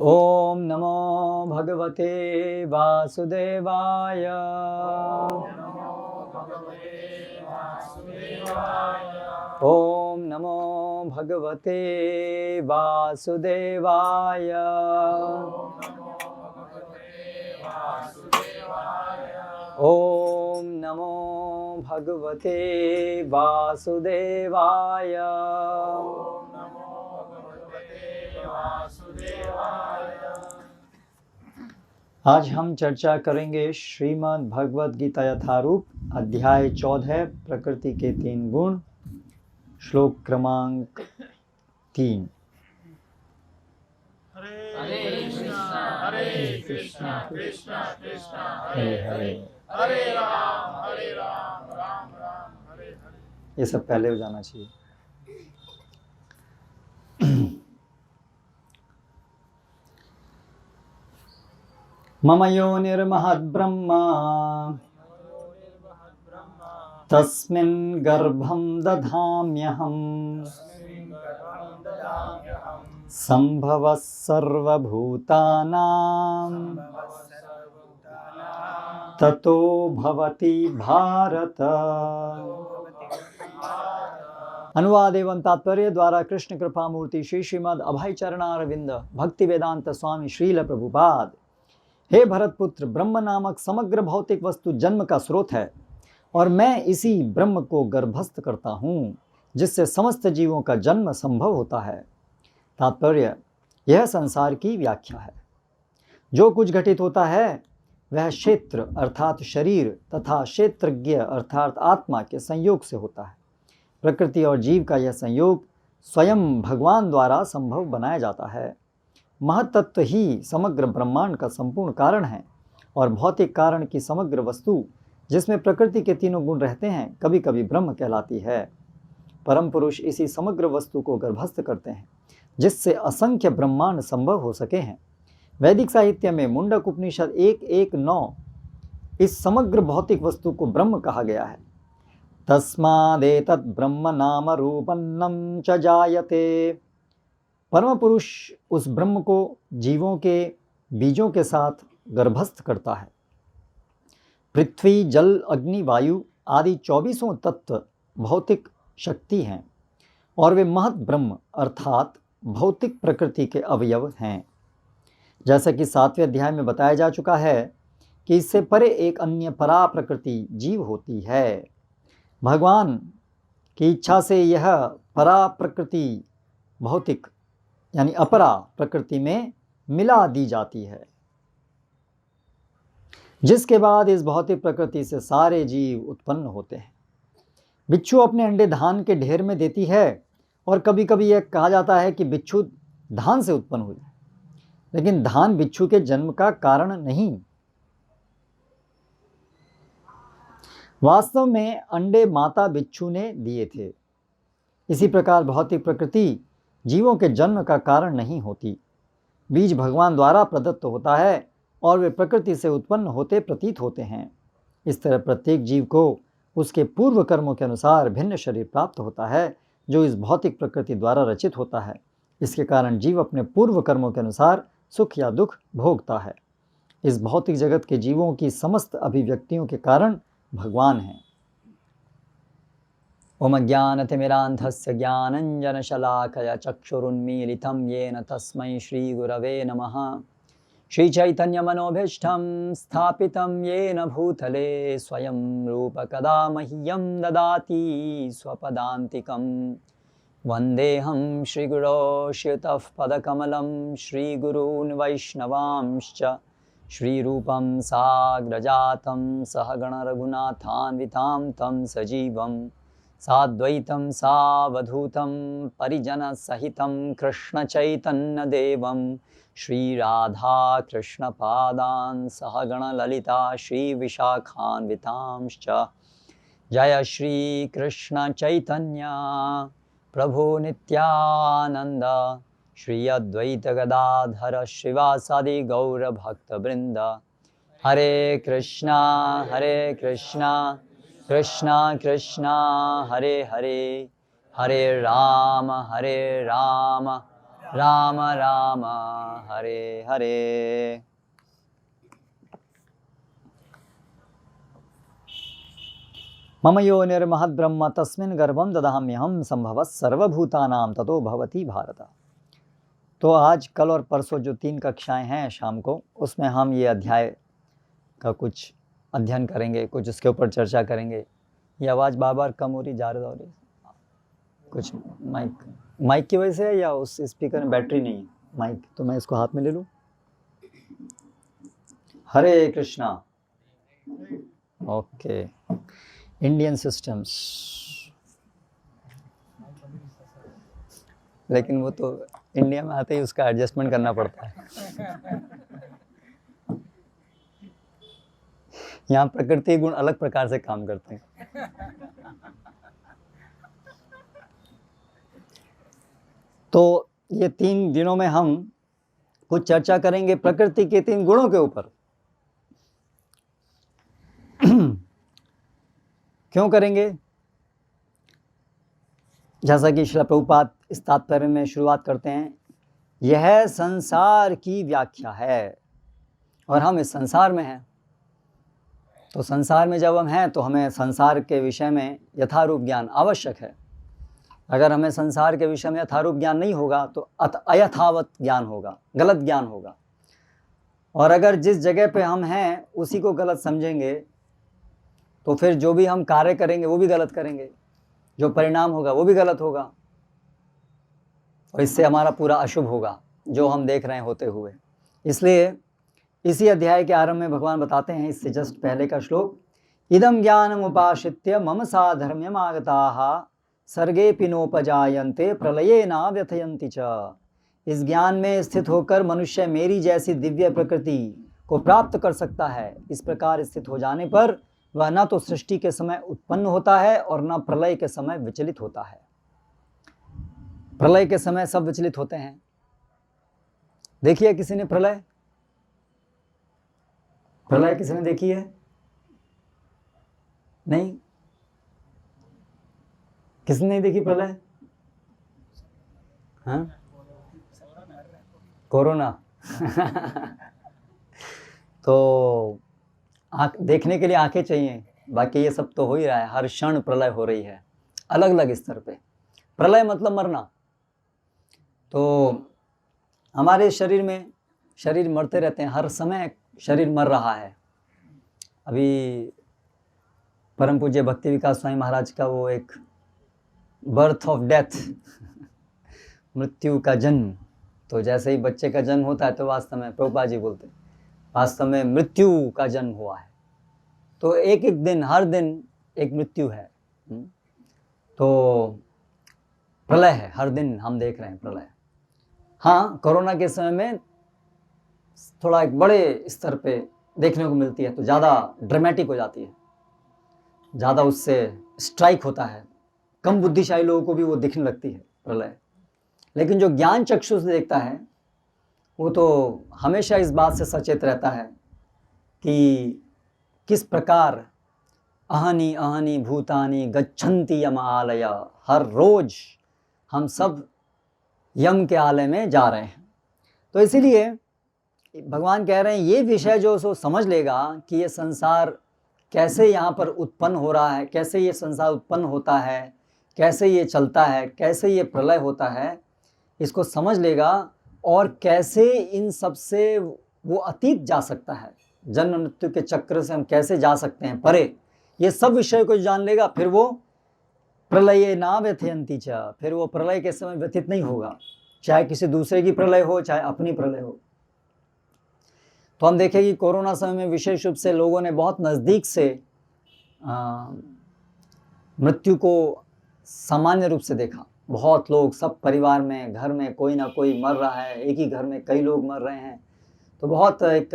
ओम नमो भगवते वासुदेवाय। ओम नमो भगवते वासुदेवाय। ओम नमो भगवते वासुदेवाय। आज हम चर्चा करेंगे श्रीमद् भगवद गीता यथारूप अध्याय 14 प्रकृति के 3 गुण, श्लोक क्रमांक 3। हरे कृष्णा कृष्णा कृष्णा हरे हरे। हरे राम राम राम हरे हरे। ये सब पहले हो जाना चाहिए। मम योनिर्महद्ब्रह्मा तस्मिन् गर्भं दधाम्यहम् संभवः सर्वभूतानां ततो भवति भारत। अनुवाद एवं तात्पर्य द्वारा कृष्ण कृपा मूर्ति श्री श्रीमद् अभय चरणारविंद भक्ति वेदांत स्वामी श्रील प्रभुपाद। हे भरतपुत्र, ब्रह्म नामक समग्र भौतिक वस्तु जन्म का स्रोत है और मैं इसी ब्रह्म को गर्भस्थ करता हूँ, जिससे समस्त जीवों का जन्म संभव होता है। तात्पर्य, यह संसार की व्याख्या है। जो कुछ घटित होता है वह क्षेत्र अर्थात शरीर तथा क्षेत्रज्ञ अर्थात आत्मा के संयोग से होता है। प्रकृति और जीव का यह संयोग स्वयं भगवान द्वारा संभव बनाया जाता है। महत्तत्व ही समग्र ब्रह्मांड का संपूर्ण कारण है और भौतिक कारण की समग्र वस्तु, जिसमें प्रकृति के 3 गुण रहते हैं, कभी कभी ब्रह्म कहलाती है। परम पुरुष इसी समग्र वस्तु को गर्भस्थ करते हैं, जिससे असंख्य ब्रह्मांड संभव हो सके हैं। वैदिक साहित्य में मुंडक उपनिषद 1:1-9 इस समग्र भौतिक वस्तु को ब्रह्म कहा गया है। तस्मादेतत् ब्रह्म नाम रूपन्नं च जायते। परम पुरुष उस ब्रह्म को जीवों के बीजों के साथ गर्भस्थ करता है। पृथ्वी जल अग्नि वायु आदि 24 तत्व भौतिक शक्ति हैं और वे महत ब्रह्म अर्थात भौतिक प्रकृति के अवयव हैं। जैसा कि 7वें अध्याय में बताया जा चुका है कि इससे परे एक अन्य परा प्रकृति जीव होती है। भगवान की इच्छा से यह परा प्रकृति भौतिक यानी अपरा प्रकृति में मिला दी जाती है, जिसके बाद इस भौतिक प्रकृति से सारे जीव उत्पन्न होते हैं। बिच्छू अपने अंडे धान के ढेर में देती है और कभी कभी यह कहा जाता है कि बिच्छू धान से उत्पन्न हुई, लेकिन धान बिच्छू के जन्म का कारण नहीं। वास्तव में अंडे माता बिच्छू ने दिए थे। इसी प्रकार भौतिक प्रकृति जीवों के जन्म का कारण नहीं होती। बीज भगवान द्वारा प्रदत्त होता है और वे प्रकृति से उत्पन्न होते प्रतीत होते हैं। इस तरह प्रत्येक जीव को उसके पूर्व कर्मों के अनुसार भिन्न शरीर प्राप्त होता है, जो इस भौतिक प्रकृति द्वारा रचित होता है। इसके कारण जीव अपने पूर्व कर्मों के अनुसार सुख या दुख भोगता है। इस भौतिक जगत के जीवों की समस्त अभिव्यक्तियों के कारण भगवान हैं। ओम ज्ञानतिमिरान्धस्य ज्ञानञ्जनशलाकया चक्षुरुन्मीलितं येन तस्मै श्रीगुरवे नमः। श्रीचैतन्यमनोभीष्टं स्थापितं येन भूतले स्वयं रूप कदा मह्यं ददाति स्वपदान्तिकं। वन्देऽहं श्रीगुरो श्रीयुतः पदकमलं श्रीगुरून् वैष्णवांश्च श्रीरूपं साग्रजातं सहगणरघुनाथान्वितां तं सजीवं साद्वैतं सावधूतं परिजनसहितं कृष्णचैतन्यदेवं श्रीराधाकृष्णपादान् सहगणललिता श्रीविशाखान्वितांश्च। जय श्रीकृष्णचैतन्य प्रभु नित्यानन्द श्री अद्वैत गदाधर श्रीवासादि गौरभक्तवृन्द। हरे कृष्णा कृष्णा कृष्णा हरे हरे, हरे राम राम राम हरे हरे। मम योनिर्महद्ब्रह्म तस्मिन् गर्भं ददाम्यहं संभवः सर्वभूतानां ततो भवति भारत। तो आज कल और परसों जो 3 कक्षाएं हैं शाम को, उसमें हम ये अध्याय का कुछ अध्ययन करेंगे, कुछ इसके ऊपर चर्चा करेंगे। ये आवाज़ बार बार कम हो रही, जा रही हो रही, कुछ माइक की वजह से है या उस स्पीकर में बैटरी नहीं है माइक, तो मैं इसको हाथ में ले लूँ। हरे कृष्णा। ओके, इंडियन सिस्टम्स, लेकिन वो तो इंडिया में आते ही उसका एडजस्टमेंट करना पड़ता है। यहाँ प्रकृति गुण अलग प्रकार से काम करते हैं। तो ये 3 दिनों में हम कुछ चर्चा करेंगे प्रकृति के 3 गुणों के ऊपर। क्यों करेंगे? जैसा कि श्रील प्रभुपाद इस तात्पर्य में शुरुआत करते हैं, यह संसार की व्याख्या है और हम इस संसार में हैं। तो संसार में जब हम हैं तो हमें संसार के विषय में यथारूप ज्ञान आवश्यक है। अगर हमें संसार के विषय में यथारूप ज्ञान नहीं होगा तो अयथावत ज्ञान होगा, गलत ज्ञान होगा। और अगर जिस जगह पे हम हैं उसी को गलत समझेंगे तो फिर जो भी हम कार्य करेंगे वो भी गलत करेंगे, जो परिणाम होगा वो भी गलत होगा, और इससे हमारा पूरा अशुभ होगा जो हम देख रहे हैं होते हुए। इसलिए इसी अध्याय के आरंभ में भगवान बताते हैं, इससे जस्ट पहले का श्लोक, इदम ज्ञानम उपाश्रित्य मम साधर्म्यम आगताः सर्गे पिनोपजायन्ते प्रलये न व्यथयन्ति च। इस ज्ञान में स्थित होकर मनुष्य मेरी जैसी दिव्य प्रकृति को प्राप्त कर सकता है। इस प्रकार स्थित हो जाने पर वह न तो सृष्टि के समय उत्पन्न होता है और न प्रलय के समय विचलित होता है। प्रलय के समय सब विचलित होते हैं। देखिए किसी ने प्रलय किसी ने देखी है? नहीं, किसने नहीं देखी प्रलय? हाँ, कोरोना। तो देखने के लिए आंखें चाहिए, बाकी ये सब तो हो ही रहा है। हर क्षण प्रलय हो रही है, अलग अलग स्तर पे। प्रलय मतलब मरना। तो हमारे शरीर मरते रहते हैं, हर समय शरीर मर रहा है। अभी परम पूज्य भक्ति विकास स्वामी महाराज का वो एक बर्थ ऑफ डेथ, मृत्यु का जन्म, तो जैसे ही बच्चे का जन्म होता है तो वास्तव में प्रभुपाद जी बोलते हैं वास्तव में मृत्यु का जन्म हुआ है। तो एक एक दिन, हर दिन एक मृत्यु है। तो प्रलय है, हर दिन हम देख रहे हैं प्रलय। हाँ, कोरोना के समय में थोड़ा एक बड़े स्तर पे देखने को मिलती है, तो ज़्यादा ड्रामेटिक हो जाती है, ज़्यादा उससे स्ट्राइक होता है। कम बुद्धिशाली लोगों को भी वो दिखने लगती है प्रलय। लेकिन जो ज्ञान चक्षु से देखता है वो तो हमेशा इस बात से सचेत रहता है कि किस प्रकार अहनि अहनि भूतानि गच्छन्ति यम आलय, हर रोज हम सब यम के आलय में जा रहे हैं। तो इसीलिए भगवान कह रहे हैं ये विषय जो सो समझ लेगा कि ये संसार कैसे यहाँ पर उत्पन्न हो रहा है, कैसे ये संसार उत्पन्न होता है, कैसे ये चलता है, कैसे ये प्रलय होता है, इसको समझ लेगा और कैसे इन सब से वो अतीत जा सकता है, जन्म मृत्यु के चक्र से हम कैसे जा सकते हैं परे, ये सब विषय को जान लेगा, फिर वो प्रलये ना व्यथयन्ति च, फिर वो प्रलय के समय व्यथित नहीं होगा, चाहे किसी दूसरे की प्रलय हो चाहे अपनी प्रलय हो। तो हम देखें कि कोरोना समय में विशेष रूप से लोगों ने बहुत नज़दीक से मृत्यु को सामान्य रूप से देखा। बहुत लोग, सब परिवार में, घर में कोई ना कोई मर रहा है, एक ही घर में कई लोग मर रहे हैं। तो बहुत एक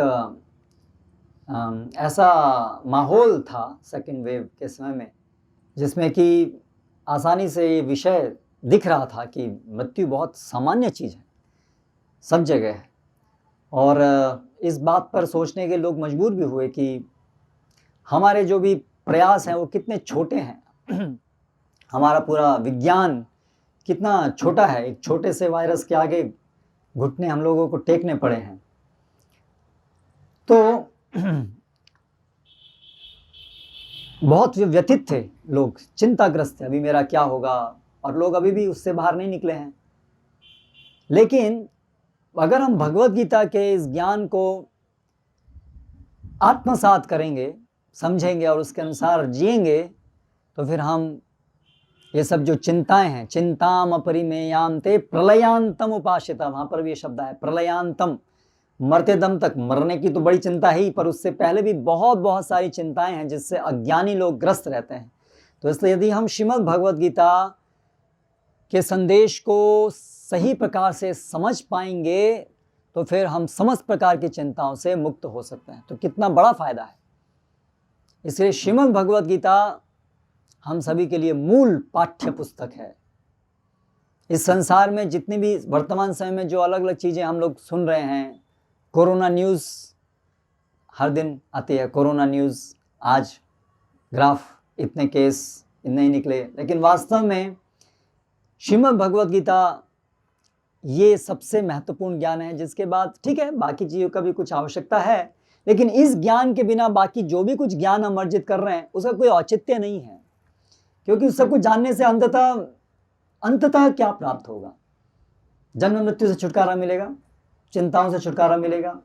ऐसा माहौल था सेकेंड वेव के समय में, जिसमें कि आसानी से ये विषय दिख रहा था कि मृत्यु बहुत सामान्य चीज़ है, सब जगह है। और इस बात पर सोचने के लोग मजबूर भी हुए कि हमारे जो भी प्रयास हैं वो कितने छोटे हैं, हमारा पूरा विज्ञान कितना छोटा है। एक छोटे से वायरस के आगे घुटने हम लोगों को टेकने पड़े हैं। तो बहुत व्यथित थे लोग, चिंताग्रस्त थे, अभी मेरा क्या होगा, और लोग अभी भी उससे बाहर नहीं निकले हैं। लेकिन अगर हम भगवत गीता के इस ज्ञान को आत्मसात करेंगे, समझेंगे और उसके अनुसार जिएंगे, तो फिर हम ये सब जो चिंताएं हैं, चिंताम अपरिमेयाम ते प्रलयांतम उपासिता, वहां पर भी ये शब्द है प्रलयांतम, मरते दम तक, मरने की तो बड़ी चिंता ही, पर उससे पहले भी बहुत बहुत सारी चिंताएं हैं जिससे अज्ञानी लोग ग्रस्त रहते हैं। तो इसलिए यदि हम श्रीमद् भगवत गीता के संदेश को सही प्रकार से समझ पाएंगे तो फिर हम समस्त प्रकार की चिंताओं से मुक्त हो सकते हैं। तो कितना बड़ा फायदा है। इसलिए श्रीमद् भगवत गीता हम सभी के लिए मूल पाठ्य पुस्तक है। इस संसार में जितनी भी वर्तमान समय में जो अलग अलग चीजें हम लोग सुन रहे हैं, कोरोना न्यूज़ हर दिन आती है, कोरोना न्यूज़, आज ग्राफ इतने केस नहीं निकले, लेकिन वास्तव में श्रीमद् भगवत गीता ये सबसे महत्वपूर्ण ज्ञान है, जिसके बाद ठीक है बाकी चीज़ों का भी कुछ आवश्यकता है, लेकिन इस ज्ञान के बिना बाकी जो भी कुछ ज्ञान हम अर्जित कर रहे हैं उसका कोई औचित्य नहीं है, क्योंकि उस सब कुछ जानने से अंततः क्या प्राप्त होगा? जन्म मृत्यु से छुटकारा मिलेगा, चिंताओं से छुटकारा मिलेगा,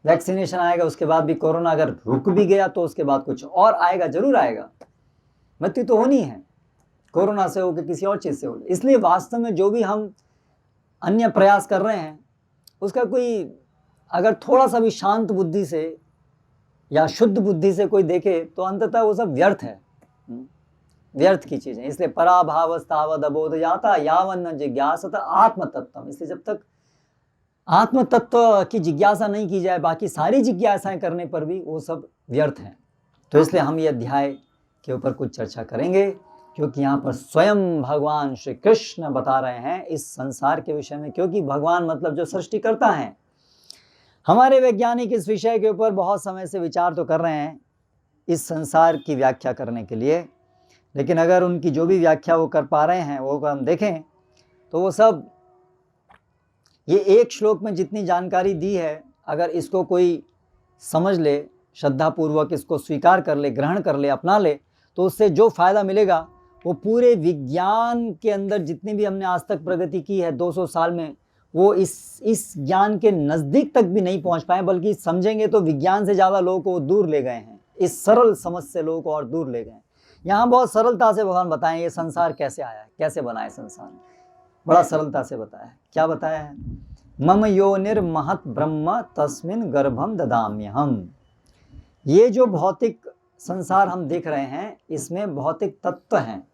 वैक्सीनेशन आएगा, उसके बाद भी कोरोना अगर रुक भी गया तो उसके बाद कुछ और आएगा, जरूर आएगा, मृत्यु तो होनी है, कोरोना से हो कि किसी और चीज़ से हो। इसलिए वास्तव में जो भी हम अन्य प्रयास कर रहे हैं उसका कोई अगर थोड़ा सा भी शांत बुद्धि से या शुद्ध बुद्धि से कोई देखे तो अंततः वो सब व्यर्थ है, व्यर्थ की चीजें। इसलिए पराभावस्तावद अबोध जाता यावन न जिज्ञासत आत्म तत्व, इसलिए जब तक आत्म तत्व की जिज्ञासा नहीं की जाए बाकी सारी जिज्ञासाएं करने पर भी वो सब व्यर्थ हैं। तो इसलिए हम ये अध्याय के ऊपर कुछ चर्चा करेंगे, क्योंकि यहाँ पर स्वयं भगवान श्री कृष्ण बता रहे हैं इस संसार के विषय में, क्योंकि भगवान मतलब जो सृष्टिकर्ता हैं। हमारे वैज्ञानिक इस विषय के ऊपर बहुत समय से विचार तो कर रहे हैं इस संसार की व्याख्या करने के लिए, लेकिन अगर उनकी जो भी व्याख्या वो कर पा रहे हैं वो हम देखें तो वो सब ये एक श्लोक में जितनी जानकारी दी है, अगर इसको कोई समझ ले, श्रद्धापूर्वक इसको स्वीकार कर ले, ग्रहण कर ले, अपना ले, तो उससे जो फायदा मिलेगा वो पूरे विज्ञान के अंदर जितनी भी हमने आज तक प्रगति की है 200 साल में, वो इस ज्ञान के नज़दीक तक भी नहीं पहुंच पाए, बल्कि समझेंगे तो विज्ञान से ज़्यादा लोगों को दूर ले गए हैं, इस सरल समझ से लोगों को और दूर ले गए। यहाँ बहुत सरलता से भगवान बताएं ये संसार कैसे आया है, कैसे बना है संसार, बड़ा सरलता से बताया है। क्या बताया है? मम योनिर्महत ब्रह्म तस्मिन् गर्भम ददाम्यहम। ये जो भौतिक संसार हम देख रहे हैं इसमें भौतिक तत्व हैं।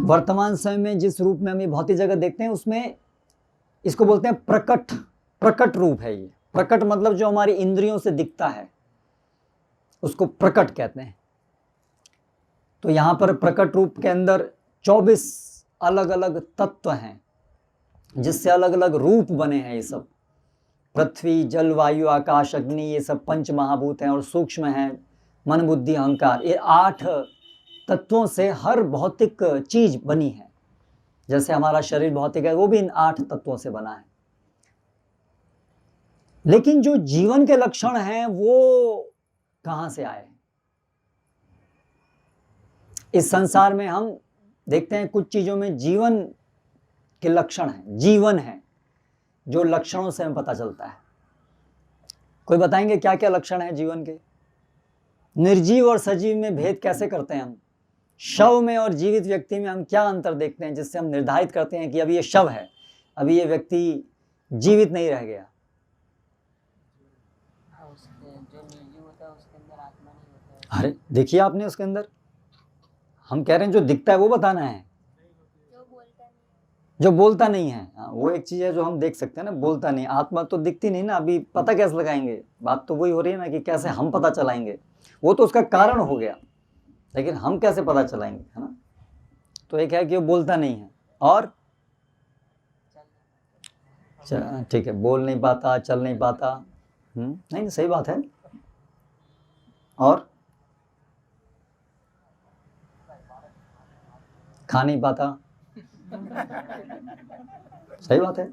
वर्तमान समय में जिस रूप में हम ये भौतिक जगत देखते हैं उसमें इसको बोलते हैं प्रकट रूप है। ये प्रकट मतलब जो हमारी इंद्रियों से दिखता है उसको प्रकट कहते हैं। तो यहाँ पर प्रकट रूप के अंदर 24 अलग अलग तत्व हैं जिससे अलग अलग रूप बने हैं। ये सब पृथ्वी, जल, वायु, आकाश, अग्नि, ये सब पंच महाभूत हैं और सूक्ष्म हैं, मन, बुद्धि, अहंकार। ये 8 तत्वों से हर भौतिक चीज बनी है। जैसे हमारा शरीर भौतिक है वो भी इन 8 तत्वों से बना है। लेकिन जो जीवन के लक्षण हैं वो कहां से आए? इस संसार में हम देखते हैं कुछ चीजों में जीवन के लक्षण हैं, जीवन है जो लक्षणों से हमें पता चलता है। कोई बताएंगे क्या क्या लक्षण है जीवन के? निर्जीव और सजीव में भेद कैसे करते हैं हम? शव में और जीवित व्यक्ति में हम क्या अंतर देखते हैं जिससे हम निर्धारित करते हैं कि अभी ये शव है, अभी ये व्यक्ति जीवित नहीं रह गया? अरे देखिए आपने उसके अंदर, हम कह रहे हैं जो दिखता है वो बताना है, जो बोलता नहीं है। वो एक चीज है जो हम देख सकते हैं ना, बोलता नहीं, आत्मा तो दिखती नहीं ना, अभी पता कैसे लगाएंगे? बात तो वही हो रही है ना कि कैसे हम पता चलाएंगे, वो तो उसका कारण हो गया, लेकिन हम कैसे पता चलाएंगे, है ना? तो एक है कि वो बोलता नहीं है और ठीक है, बोल नहीं पाता, चल नहीं पाता, नहीं सही बात है, और खा नहीं पाता, सही बात है।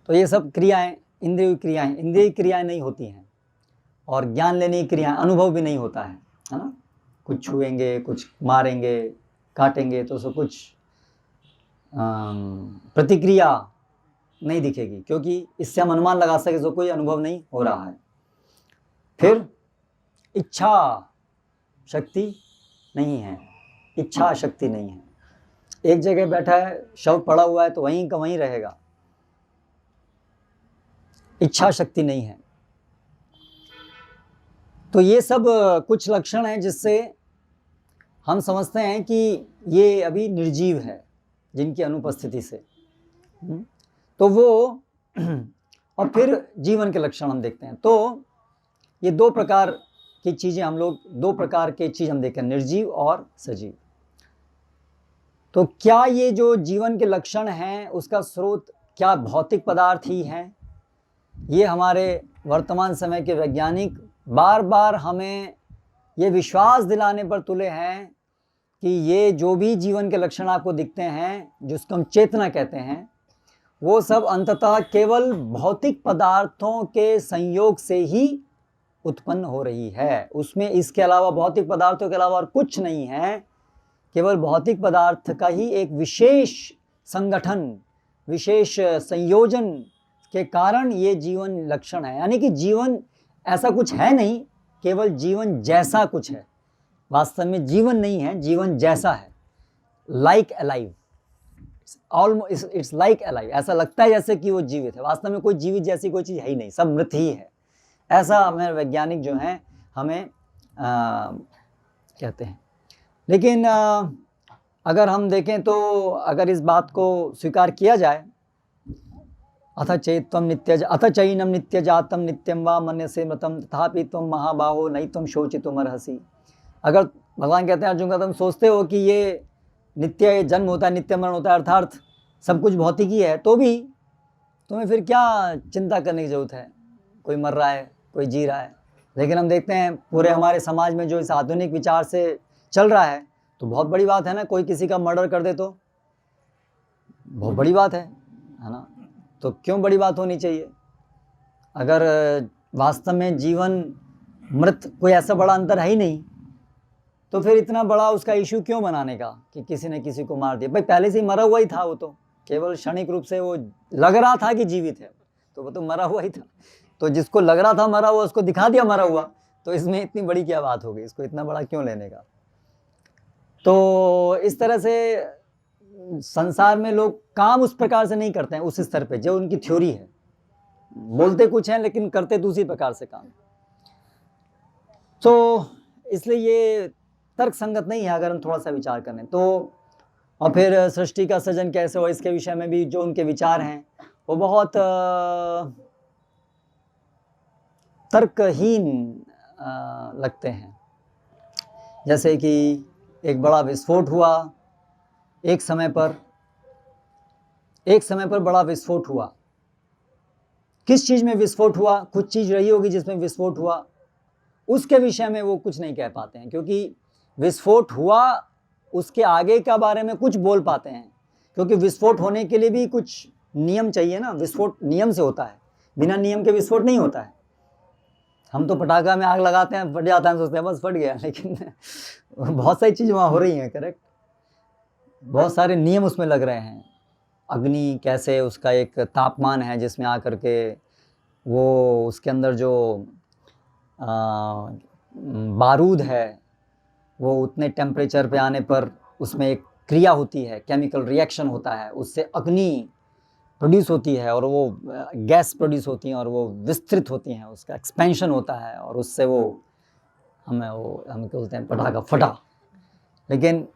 तो ये सब क्रियाएं, इंद्रिय क्रियाएं नहीं होती हैं, और ज्ञान लेने की क्रियाएं, अनुभव भी नहीं होता है ना। कुछ छुएंगे, कुछ मारेंगे, काटेंगे तो उसको कुछ प्रतिक्रिया नहीं दिखेगी, क्योंकि इससे हम अनुमान लगा सके जो कोई अनुभव नहीं हो रहा है। फिर इच्छा शक्ति नहीं है, इच्छा शक्ति नहीं है। एक जगह बैठा है, शव पड़ा हुआ है तो वहीं का वहीं रहेगा, इच्छा शक्ति नहीं है। तो ये सब कुछ लक्षण हैं जिससे हम समझते हैं कि ये अभी निर्जीव है, जिनकी अनुपस्थिति से। तो वो और फिर जीवन के लक्षण हम देखते हैं। तो ये दो प्रकार की चीज़ें हम लोग, दो प्रकार के चीज़ हम देखते हैं, निर्जीव और सजीव। तो क्या ये जो जीवन के लक्षण हैं उसका स्रोत क्या भौतिक पदार्थ ही हैं? ये हमारे वर्तमान समय के वैज्ञानिक बार बार हमें ये विश्वास दिलाने पर तुले हैं कि ये जो भी जीवन के लक्षण आपको दिखते हैं, जिसको हम चेतना कहते हैं, वो सब अंततः केवल भौतिक पदार्थों के संयोग से ही उत्पन्न हो रही है। उसमें इसके अलावा, भौतिक पदार्थों के अलावा और कुछ नहीं है। केवल भौतिक पदार्थ का ही एक विशेष संगठन, विशेष संयोजन के कारण ये जीवन लक्षण है। यानी कि जीवन ऐसा कुछ है नहीं, केवल जीवन जैसा कुछ है। वास्तव में जीवन नहीं है, जीवन जैसा है। Like alive, almost it's like alive. ऐसा लगता है जैसे कि वो जीवित है, वास्तव में कोई जीवित जैसी कोई चीज़ है ही नहीं, सब मृत ही है। ऐसा हमें वैज्ञानिक जो हैं हमें कहते हैं। लेकिन अगर हम देखें तो अगर इस बात को स्वीकार किया जाए, अथ चैनम नित्य जातम नित्यम वा मन्यसे मृतम तथापि तुम महाबाहो नहीं तुम शोचितुम अर्हसि। अगर भगवान कहते हैं अर्जुन का, तुम सोचते हो कि ये नित्य जन्म होता है, नित्य मरण होता है, अर्थात सब कुछ भौतिक ही है, तो भी तुम्हें फिर क्या चिंता करने की जरूरत है? कोई मर रहा है, कोई जी रहा है। लेकिन हम देखते हैं पूरे हमारे समाज में जो इस आधुनिक विचार से चल रहा है, तो बहुत बड़ी बात है ना। कोई किसी का मर्डर कर दे तो बहुत बड़ी बात है ना। तो क्यों बड़ी बात होनी चाहिए? अगर वास्तव में जीवन मृत कोई ऐसा बड़ा अंतर है ही नहीं, तो फिर इतना बड़ा उसका इशू क्यों बनाने का कि किसी ने किसी को मार दिया? भाई पहले से ही मरा हुआ ही था, वो तो केवल क्षणिक रूप से वो लग रहा था कि जीवित है, तो वो तो मरा हुआ ही था। तो जिसको लग रहा था मरा हुआ, उसको दिखा दिया मरा हुआ, तो इसमें इतनी बड़ी क्या बात होगी? इसको इतना बड़ा क्यों लेने का? तो इस तरह से संसार में लोग काम उस प्रकार से नहीं करते हैं, उस स्तर पे जो उनकी थ्योरी है। बोलते कुछ हैं लेकिन करते दूसरी प्रकार से काम। तो इसलिए ये तर्क संगत नहीं है अगर हम थोड़ा सा विचार करें तो। और फिर सृष्टि का सृजन कैसे हो, इसके विषय में भी जो उनके विचार हैं वो बहुत तर्कहीन लगते हैं। जैसे कि एक बड़ा विस्फोट हुआ, एक समय पर बड़ा विस्फोट हुआ। किस चीज़ में विस्फोट हुआ? कुछ चीज़ रही होगी जिसमें विस्फोट हुआ, उसके विषय में वो कुछ नहीं कह पाते हैं, क्योंकि विस्फोट हुआ उसके आगे का बारे में कुछ बोल पाते हैं, क्योंकि विस्फोट होने के लिए भी कुछ नियम चाहिए ना। विस्फोट नियम से होता है, बिना नियम के विस्फोट नहीं होता है। हम तो पटाखा में आग लगाते हैं, फट जाता है, सोचते हैं बस फट गया, लेकिन बहुत सारी चीज़ वहाँ हो रही हैं, करेक्ट। बहुत सारे नियम उसमें लग रहे हैं। अग्नि कैसे, उसका एक तापमान है जिसमें आकर के वो उसके अंदर जो बारूद है वो उतने टेम्परेचर पे आने पर उसमें एक क्रिया होती है, केमिकल रिएक्शन होता है, उससे अग्नि प्रोड्यूस होती है और वो गैस प्रोड्यूस होती हैं और वो विस्तृत होती हैं, उसका एक्सपेंशन होता है और उससे वो हम क्या बोलते हैं, पटाखा फटा। लेकिन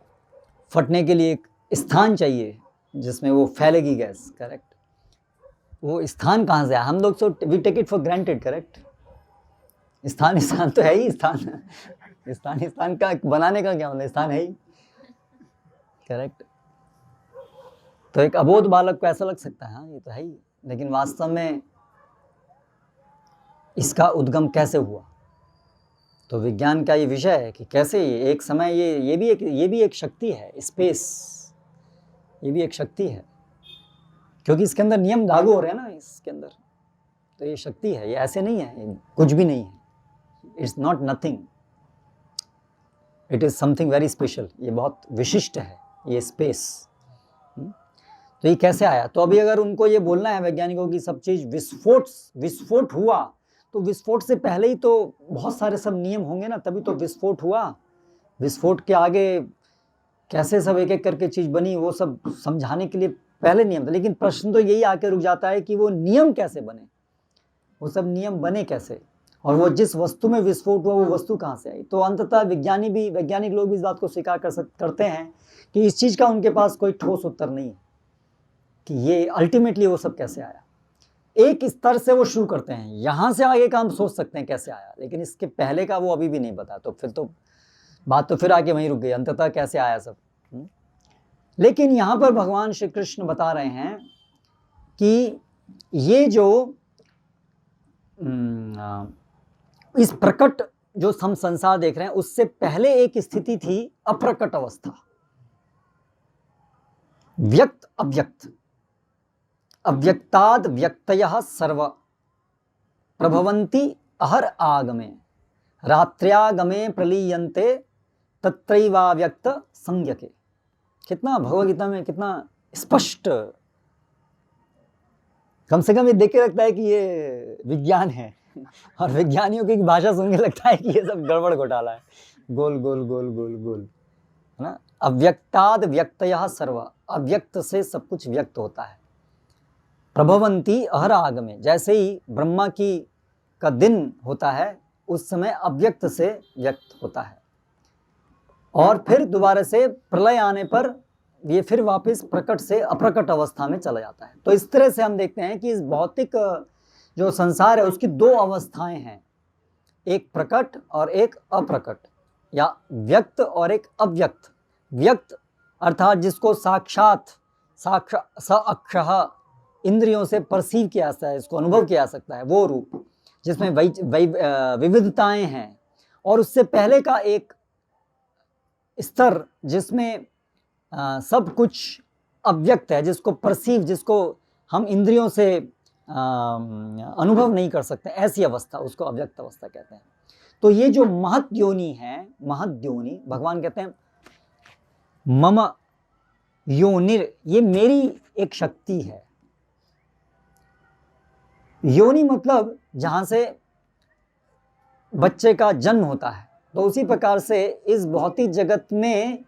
फटने के लिए एक स्थान चाहिए जिसमें वो फैलेगी गैस, करेक्ट। वो स्थान कहाँ से आया? हम लोग तो we take it for granted, correct. स्थान तो है ही, स्थान का बनाने का क्या मतलब, स्थान है ही, करेक्ट। तो एक अबोध बालक को ऐसा लग सकता है हाँ ये तो है ही, लेकिन वास्तव में इसका उद्गम कैसे हुआ? तो विज्ञान का ये विषय है कि कैसे एक समय ये भी एक शक्ति है, स्पेस, ये भी एक शक्ति है। क्योंकि इसके अंदर नियम लागू हो रहे हैं ना इसके अंदर। तो ये शक्ति है, ये ऐसे नहीं है, ये कुछ भी नहीं है, it's not nothing, it is something very special, ये बहुत विशिष्ट है ये स्पेस। तो ये कैसे आया? तो अभी अगर उनको ये बोलना है वैज्ञानिकों की सब चीज विस्फोट हुआ, तो विस्फोट से पहले ही तो बहुत सारे सब नियम होंगे ना, तभी तो विस्फोट हुआ। विस्फोट के आगे कैसे सब एक एक करके चीज बनी, वो सब समझाने के लिए पहले नियम था। लेकिन प्रश्न तो यही आके रुक जाता है कि वो नियम कैसे बने, वो सब नियम बने कैसे, और वो जिस वस्तु में विस्फोट हुआ वो वस्तु कहाँ से आई। तो अंततः वैज्ञानिक लोग भी इस बात को स्वीकार करते हैं कि इस चीज का उनके पास कोई ठोस उत्तर नहीं है कि ये अल्टीमेटली वो सब कैसे आया। एक स्तर से वो शुरू करते हैं, यहां से आगे का हम सोच सकते हैं कैसे आया, लेकिन इसके पहले का वो अभी भी नहीं पता। तो फिर तो बात तो फिर आके वहीं रुक गई, अंततः कैसे आया सब। लेकिन यहां पर भगवान श्री कृष्ण बता रहे हैं कि ये जो इस प्रकट जो हम संसार देख रहे हैं, उससे पहले एक स्थिति थी अप्रकट अवस्था, व्यक्त अव्यक्त, अव्यक्ताद व्यक्तयः सर्व प्रभवन्ति अहर आगमे रात्र्यागमे प्रलीयन्ते तत्रैवाव्यक्त संज्ञके। कितना भगवद्गीता में कितना स्पष्ट, कम से कम ये देख के लगता है कि ये विज्ञान है, और विज्ञानियों की भाषा सुन के लगता है कि ये सब गड़बड़ घोटाला है, गोल गोल गोल गोल गोल, है ना। अव्यक्ताद व्यक्तयः सर्व, अव्यक्त से सब कुछ व्यक्त होता है। प्रभवंती अहर आगमे, जैसे ही ब्रह्मा का दिन होता है उस समय अव्यक्त से व्यक्त होता है, और फिर दोबारा से प्रलय आने पर ये फिर वापस प्रकट से अप्रकट अवस्था में चला जाता है। तो इस तरह से हम देखते हैं कि इस भौतिक जो संसार है उसकी दो अवस्थाएं हैं, एक प्रकट और एक अप्रकट, या व्यक्त और एक अव्यक्त। व्यक्त अर्थात जिसको साक्षात अक्षरः इंद्रियों से परसीव किया जा सकता है, इसको अनुभव किया जा सकता है, वो रूप जिसमें विविधताएं हैं। और उससे पहले का एक स्तर जिसमें सब कुछ अव्यक्त है, जिसको परसीव, जिसको हम इंद्रियों से अनुभव नहीं कर सकते, ऐसी अवस्था, उसको अव्यक्त अवस्था कहते हैं। तो ये जो महत योनि है, महत योनि, भगवान कहते हैं मम योनिर, ये मेरी एक शक्ति है। योनि मतलब जहां से बच्चे का जन्म होता है, तो उसी प्रकार से इस भौतिक जगत में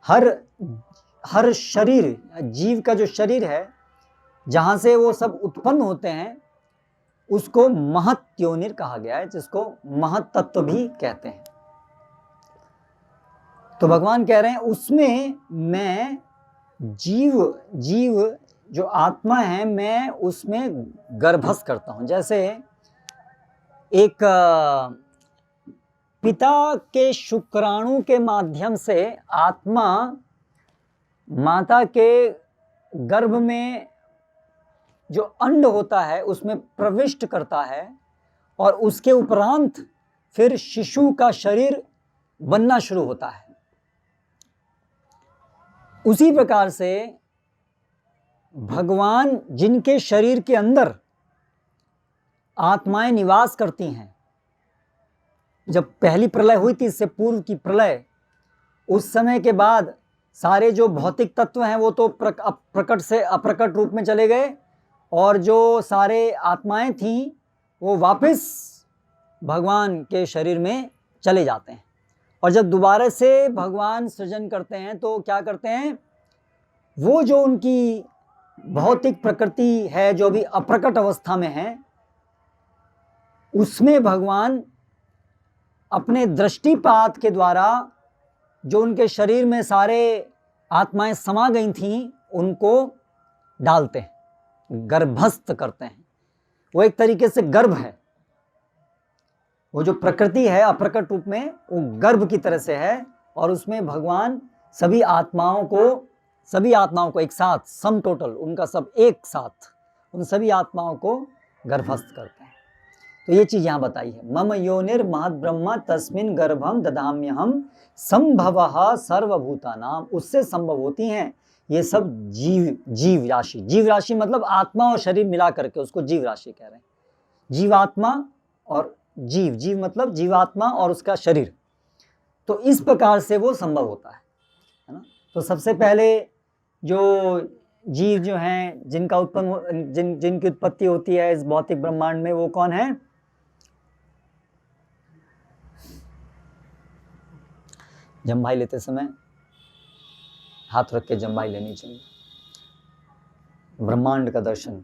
हर शरीर, जीव का जो शरीर है जहां से वो सब उत्पन्न होते हैं, उसको महत योनिर कहा गया है, जिसको महत तत्व भी कहते हैं। तो भगवान कह रहे हैं उसमें मैं जीव जो आत्मा है, मैं उसमें गर्भस्थ करता हूं। जैसे एक पिता के शुक्राणु के माध्यम से आत्मा माता के गर्भ में जो अंड होता है उसमें प्रविष्ट करता है, और उसके उपरांत फिर शिशु का शरीर बनना शुरू होता है। उसी प्रकार से भगवान जिनके शरीर के अंदर आत्माएं निवास करती हैं, जब पहली प्रलय हुई थी, इससे पूर्व की प्रलय, उस समय के बाद सारे जो भौतिक तत्व हैं वो तो प्रकट से अप्रकट रूप में चले गए, और जो सारे आत्माएं थीं वो वापस भगवान के शरीर में चले जाते हैं। और जब दोबारा से भगवान सृजन करते हैं तो क्या करते हैं, वो जो उनकी भौतिक प्रकृति है जो भी अप्रकट अवस्था में है, उसमें भगवान अपने दृष्टिपात के द्वारा जो उनके शरीर में सारे आत्माएं समा गई थीं उनको डालते हैं, गर्भस्थ करते हैं। वो एक तरीके से गर्भ है, वो जो प्रकृति है अप्रकट रूप में वो गर्भ की तरह से है, और उसमें भगवान सभी आत्माओं को एक साथ, सम टोटल उनका सब एक साथ, उन सभी आत्माओं को गर्भस्थ करते हैं। तो ये चीज यहां बताई है, मम योनिर महद ब्रह्म तस्मिन गर्भम ददाम्यहम संभवः सर्वभूतानाम, उससे संभव होती हैं ये सब जीव राशि, जीव राशि मतलब आत्मा और शरीर मिला करके उसको जीव राशि कह रहे हैं। जीवात्मा और जीव मतलब जीवात्मा और उसका शरीर। तो इस प्रकार से वो संभव होता है ना। तो सबसे पहले जो जीव जो हैं जिनका जिनकी उत्पत्ति होती है इस भौतिक ब्रह्मांड में, वो कौन है? जम्भाई लेते समय हाथ रख के जम्भाई लेनी चाहिए, ब्रह्मांड का दर्शन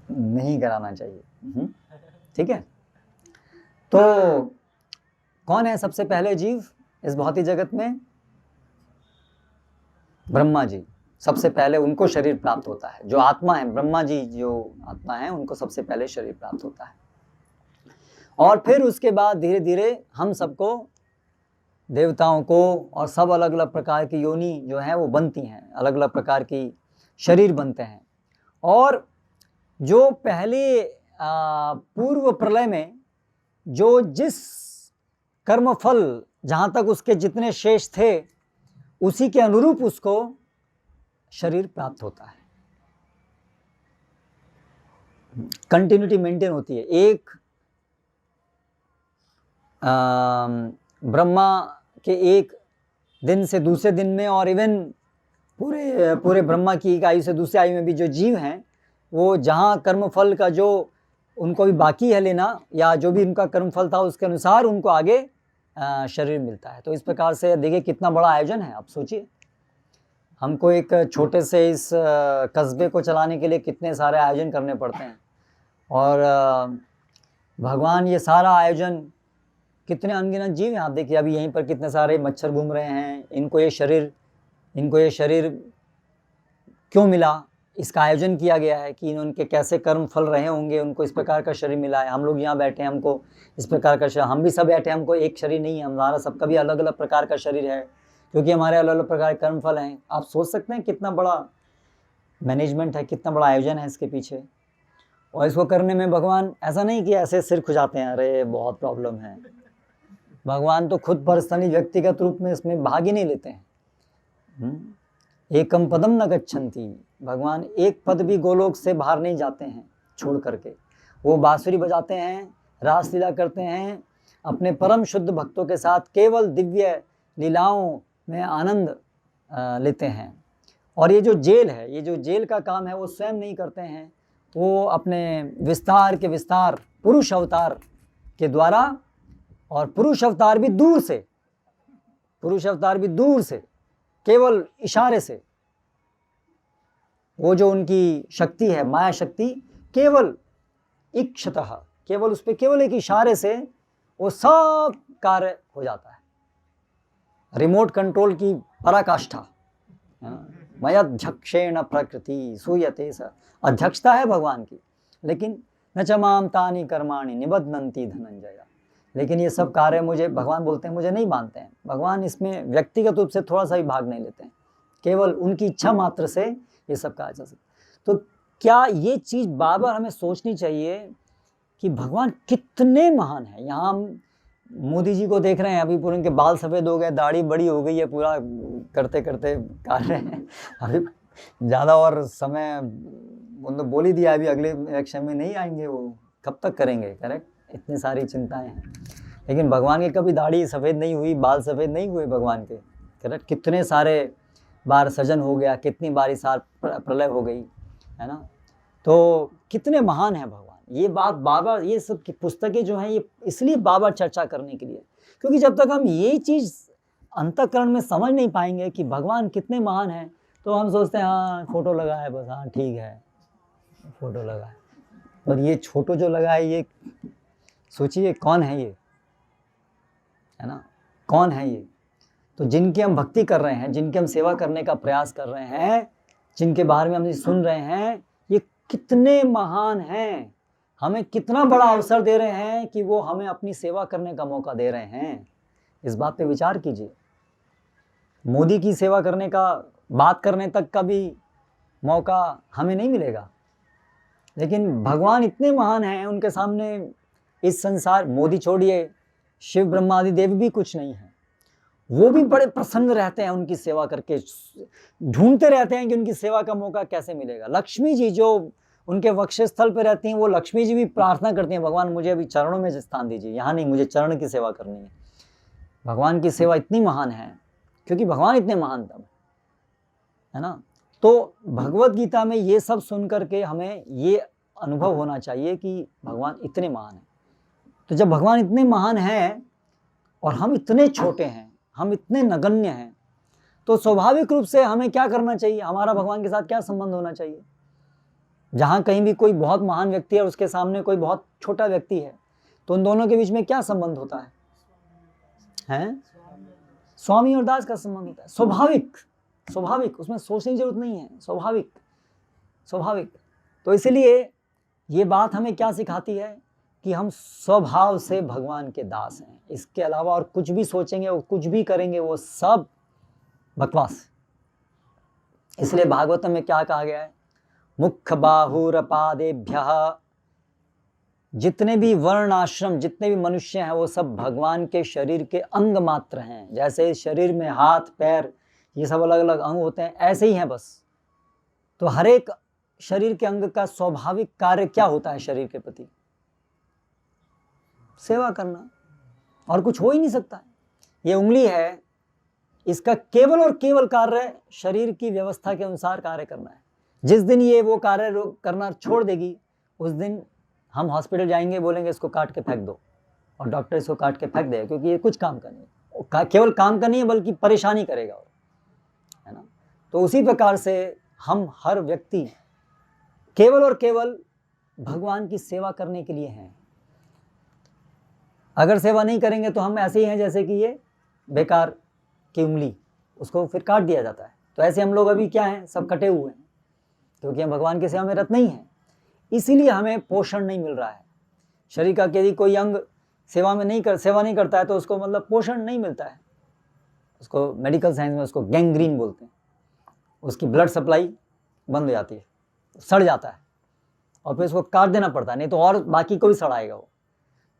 नहीं कराना चाहिए। ठीक है। तो कौन है सबसे पहले जीव इस भौतिक जगत में? ब्रह्मा जी। सबसे पहले उनको शरीर प्राप्त होता है। जो आत्मा है, ब्रह्मा जी जो आत्मा है, उनको सबसे पहले शरीर प्राप्त होता है। और फिर उसके बाद धीरे धीरे हम सबको, देवताओं को और सब अलग अलग प्रकार की योनि जो है वो बनती हैं, अलग अलग प्रकार की शरीर बनते हैं। और जो पहले पूर्व प्रलय में जो जिस कर्मफल जहाँ तक उसके जितने शेष थे उसी के अनुरूप उसको शरीर प्राप्त होता है। कंटिन्यूटी मेंटेन होती है। एक ब्रह्मा के एक दिन से दूसरे दिन में, और इवन पूरे ब्रह्मा की एक आयु से दूसरी आयु में भी जो जीव हैं वो जहाँ कर्मफल का जो उनको भी बाकी है लेना, या जो भी उनका कर्मफल था उसके अनुसार उनको आगे शरीर मिलता है। तो इस प्रकार से देखिए कितना बड़ा आयोजन है। आप सोचिए, हमको एक छोटे से इस कस्बे को चलाने के लिए कितने सारे आयोजन करने पड़ते हैं, और भगवान ये सारा आयोजन, कितने अनगिनत जीव हैं। आप देखिए अभी यहीं पर कितने सारे मच्छर घूम रहे हैं। इनको ये शरीर क्यों मिला? इसका आयोजन किया गया है कि इनके कैसे कर्म फल रहे होंगे, उनको इस प्रकार का शरीर मिला है। हम लोग यहाँ बैठे हैं, हमको इस प्रकार का शरीर, हम भी सब बैठे हैं, हमको एक शरीर नहीं है, हमारा सबका भी अलग अलग प्रकार का शरीर है, क्योंकि हमारे अलग अलग प्रकार के कर्म फल हैं। आप सोच सकते हैं कितना बड़ा मैनेजमेंट है, कितना बड़ा आयोजन है इसके पीछे। और इसको करने में भगवान ऐसा नहीं कि ऐसे सिर खुजाते हैं, अरे बहुत प्रॉब्लम है। भगवान तो खुद पर्सनली व्यक्तिगत रूप में इसमें भाग ही नहीं लेते हैं। एकम पदम न गच्छन्ति, भगवान एक पद भी गोलोक से बाहर नहीं जाते हैं छोड़ करके। वो बांसुरी बजाते हैं, रास लीला करते हैं, अपने परम शुद्ध भक्तों के साथ केवल दिव्य लीलाओं में आनंद लेते हैं। और ये जो जेल है, ये जो जेल का काम है वो स्वयं नहीं करते हैं, वो अपने विस्तार के विस्तार पुरुष अवतार के द्वारा, और पुरुष अवतार भी दूर से केवल इशारे से, वो जो उनकी शक्ति है माया शक्ति, केवल इक्षतः, केवल उस पर केवल एक इशारे से वो सब कार्य हो जाता है। रिमोट कंट्रोल की पराकाष्ठा, मयध्यक्षेण प्रकृति सूयते स, अध्यक्षता है भगवान की। लेकिन न च माम तानि कर्माणि निबध्नन्ति धनंजय, लेकिन ये सब कार्य मुझे, भगवान बोलते हैं मुझे नहीं मानते हैं। भगवान इसमें व्यक्तिगत रूप से थोड़ा सा भी भाग नहीं लेते हैं, केवल उनकी इच्छा मात्र से ये सब कहा जा सकता। तो क्या ये चीज़ बार बार हमें सोचनी चाहिए कि भगवान कितने महान हैं। यहाँ हम मोदी जी को देख रहे हैं, अभी पूरे उनके बाल सफ़ेद हो गए, दाढ़ी बड़ी हो गई है, पूरा करते करते कार्य हैं। अभी ज़्यादा और समय उन्होंने बोल ही दिया, अभी अगले इलेक्शन में नहीं आएंगे, वो कब तक करेंगे, करेक्ट। इतनी सारी चिंताएं हैं, लेकिन भगवान की कभी दाढ़ी सफ़ेद नहीं हुई, बाल सफ़ेद नहीं हुए भगवान के, करेक्ट। कितने सारे बार सजन हो गया, कितनी बारी सार प्रलय हो गई, है ना। तो कितने महान हैं भगवान। ये बात बार बार, ये सब की पुस्तकें जो हैं ये इसलिए बार बार चर्चा करने के लिए, क्योंकि जब तक हम ये चीज़ अंतःकरण में समझ नहीं पाएंगे कि भगवान कितने महान हैं, तो हम सोचते हैं हाँ फोटो लगा है बस, हाँ ठीक है फोटो लगा है। और ये फोटो जो लगा है, ये सोचिए कौन है ये, है ना, कौन है ये। तो जिनकी हम भक्ति कर रहे हैं, जिनकी हम सेवा करने का प्रयास कर रहे हैं, जिनके बारे में हम सुन रहे हैं, ये कितने महान हैं, हमें कितना बड़ा अवसर दे रहे हैं कि वो हमें अपनी सेवा करने का मौका दे रहे हैं। इस बात पे विचार कीजिए। मोदी की सेवा करने का, बात करने तक का भी मौका हमें नहीं मिलेगा, लेकिन भगवान इतने महान हैं, उनके सामने इस संसार, मोदी छोड़िए, शिव ब्रह्मा आदि देव भी कुछ नहीं है। वो भी बड़े प्रसन्न रहते हैं उनकी सेवा करके, ढूंढते रहते हैं कि उनकी सेवा का मौका कैसे मिलेगा। लक्ष्मी जी जो उनके वक्षस्थल पे रहती हैं, वो लक्ष्मी जी भी प्रार्थना करती हैं, भगवान मुझे अभी चरणों में स्थान दीजिए, यहाँ नहीं, मुझे चरण की सेवा करनी है। भगवान की सेवा इतनी महान है क्योंकि भगवान इतने महानतम है ना। तो भगवत गीता में ये सब सुन करके हमें ये अनुभव होना चाहिए कि भगवान इतने महान हैं। तो जब भगवान इतने महान हैं और हम इतने छोटे हैं, हम इतने नगण्य हैं, तो स्वाभाविक रूप से हमें क्या करना चाहिए, हमारा भगवान के साथ क्या संबंध होना चाहिए। जहाँ कहीं भी कोई बहुत महान व्यक्ति है और उसके सामने कोई बहुत छोटा व्यक्ति है, तो उन दोनों के बीच में क्या संबंध होता है? स्वामी और दास का संबंध होता है। स्वाभाविक, स्वाभाविक, उसमें सोचने की जरूरत नहीं है, स्वाभाविक, स्वाभाविक। तो इसलिए ये बात हमें क्या सिखाती है कि हम स्वभाव से भगवान के दास हैं। इसके अलावा और कुछ भी सोचेंगे और कुछ भी करेंगे वो सब बकवास। इसलिए भागवतम में क्या कहा गया है, मुख बाहुरपादेभ्यः, जितने भी वर्ण आश्रम, जितने भी मनुष्य हैं, वो सब भगवान के शरीर के अंग मात्र हैं। जैसे शरीर में हाथ पैर ये सब अलग अलग अंग होते हैं, ऐसे ही हैं बस। तो हर एक शरीर के अंग का स्वाभाविक कार्य क्या होता है शरीर के प्रति? सेवा करना, और कुछ हो ही नहीं सकता है। ये उंगली है, इसका केवल और केवल कार्य शरीर की व्यवस्था के अनुसार कार्य करना है। जिस दिन ये वो कार्य करना छोड़ देगी, उस दिन हम हॉस्पिटल जाएंगे, बोलेंगे इसको काट के फेंक दो, और डॉक्टर इसको काट के फेंक देगा, क्योंकि ये कुछ काम का नहीं, केवल काम का नहीं है बल्कि परेशानी करेगा, है ना। तो उसी प्रकार से हम हर व्यक्ति केवल और केवल भगवान की सेवा करने के लिए हैं। अगर सेवा नहीं करेंगे तो हम ऐसे ही हैं जैसे कि ये बेकार की उंगली, उसको फिर काट दिया जाता है। तो ऐसे हम लोग अभी क्या हैं, सब कटे हुए हैं, क्योंकि हम भगवान की सेवा में रत नहीं हैं। इसीलिए हमें पोषण नहीं मिल रहा है शरीर का। यदि कोई अंग सेवा नहीं करता है तो उसको मतलब पोषण नहीं मिलता है। उसको मेडिकल साइंस में उसको गैंग्रीन बोलते हैं। उसकी ब्लड सप्लाई बंद हो जाती है, सड़ जाता है, और फिर उसको काट देना पड़ता है, नहीं तो और बाकी को भी सड़ाएगा वो।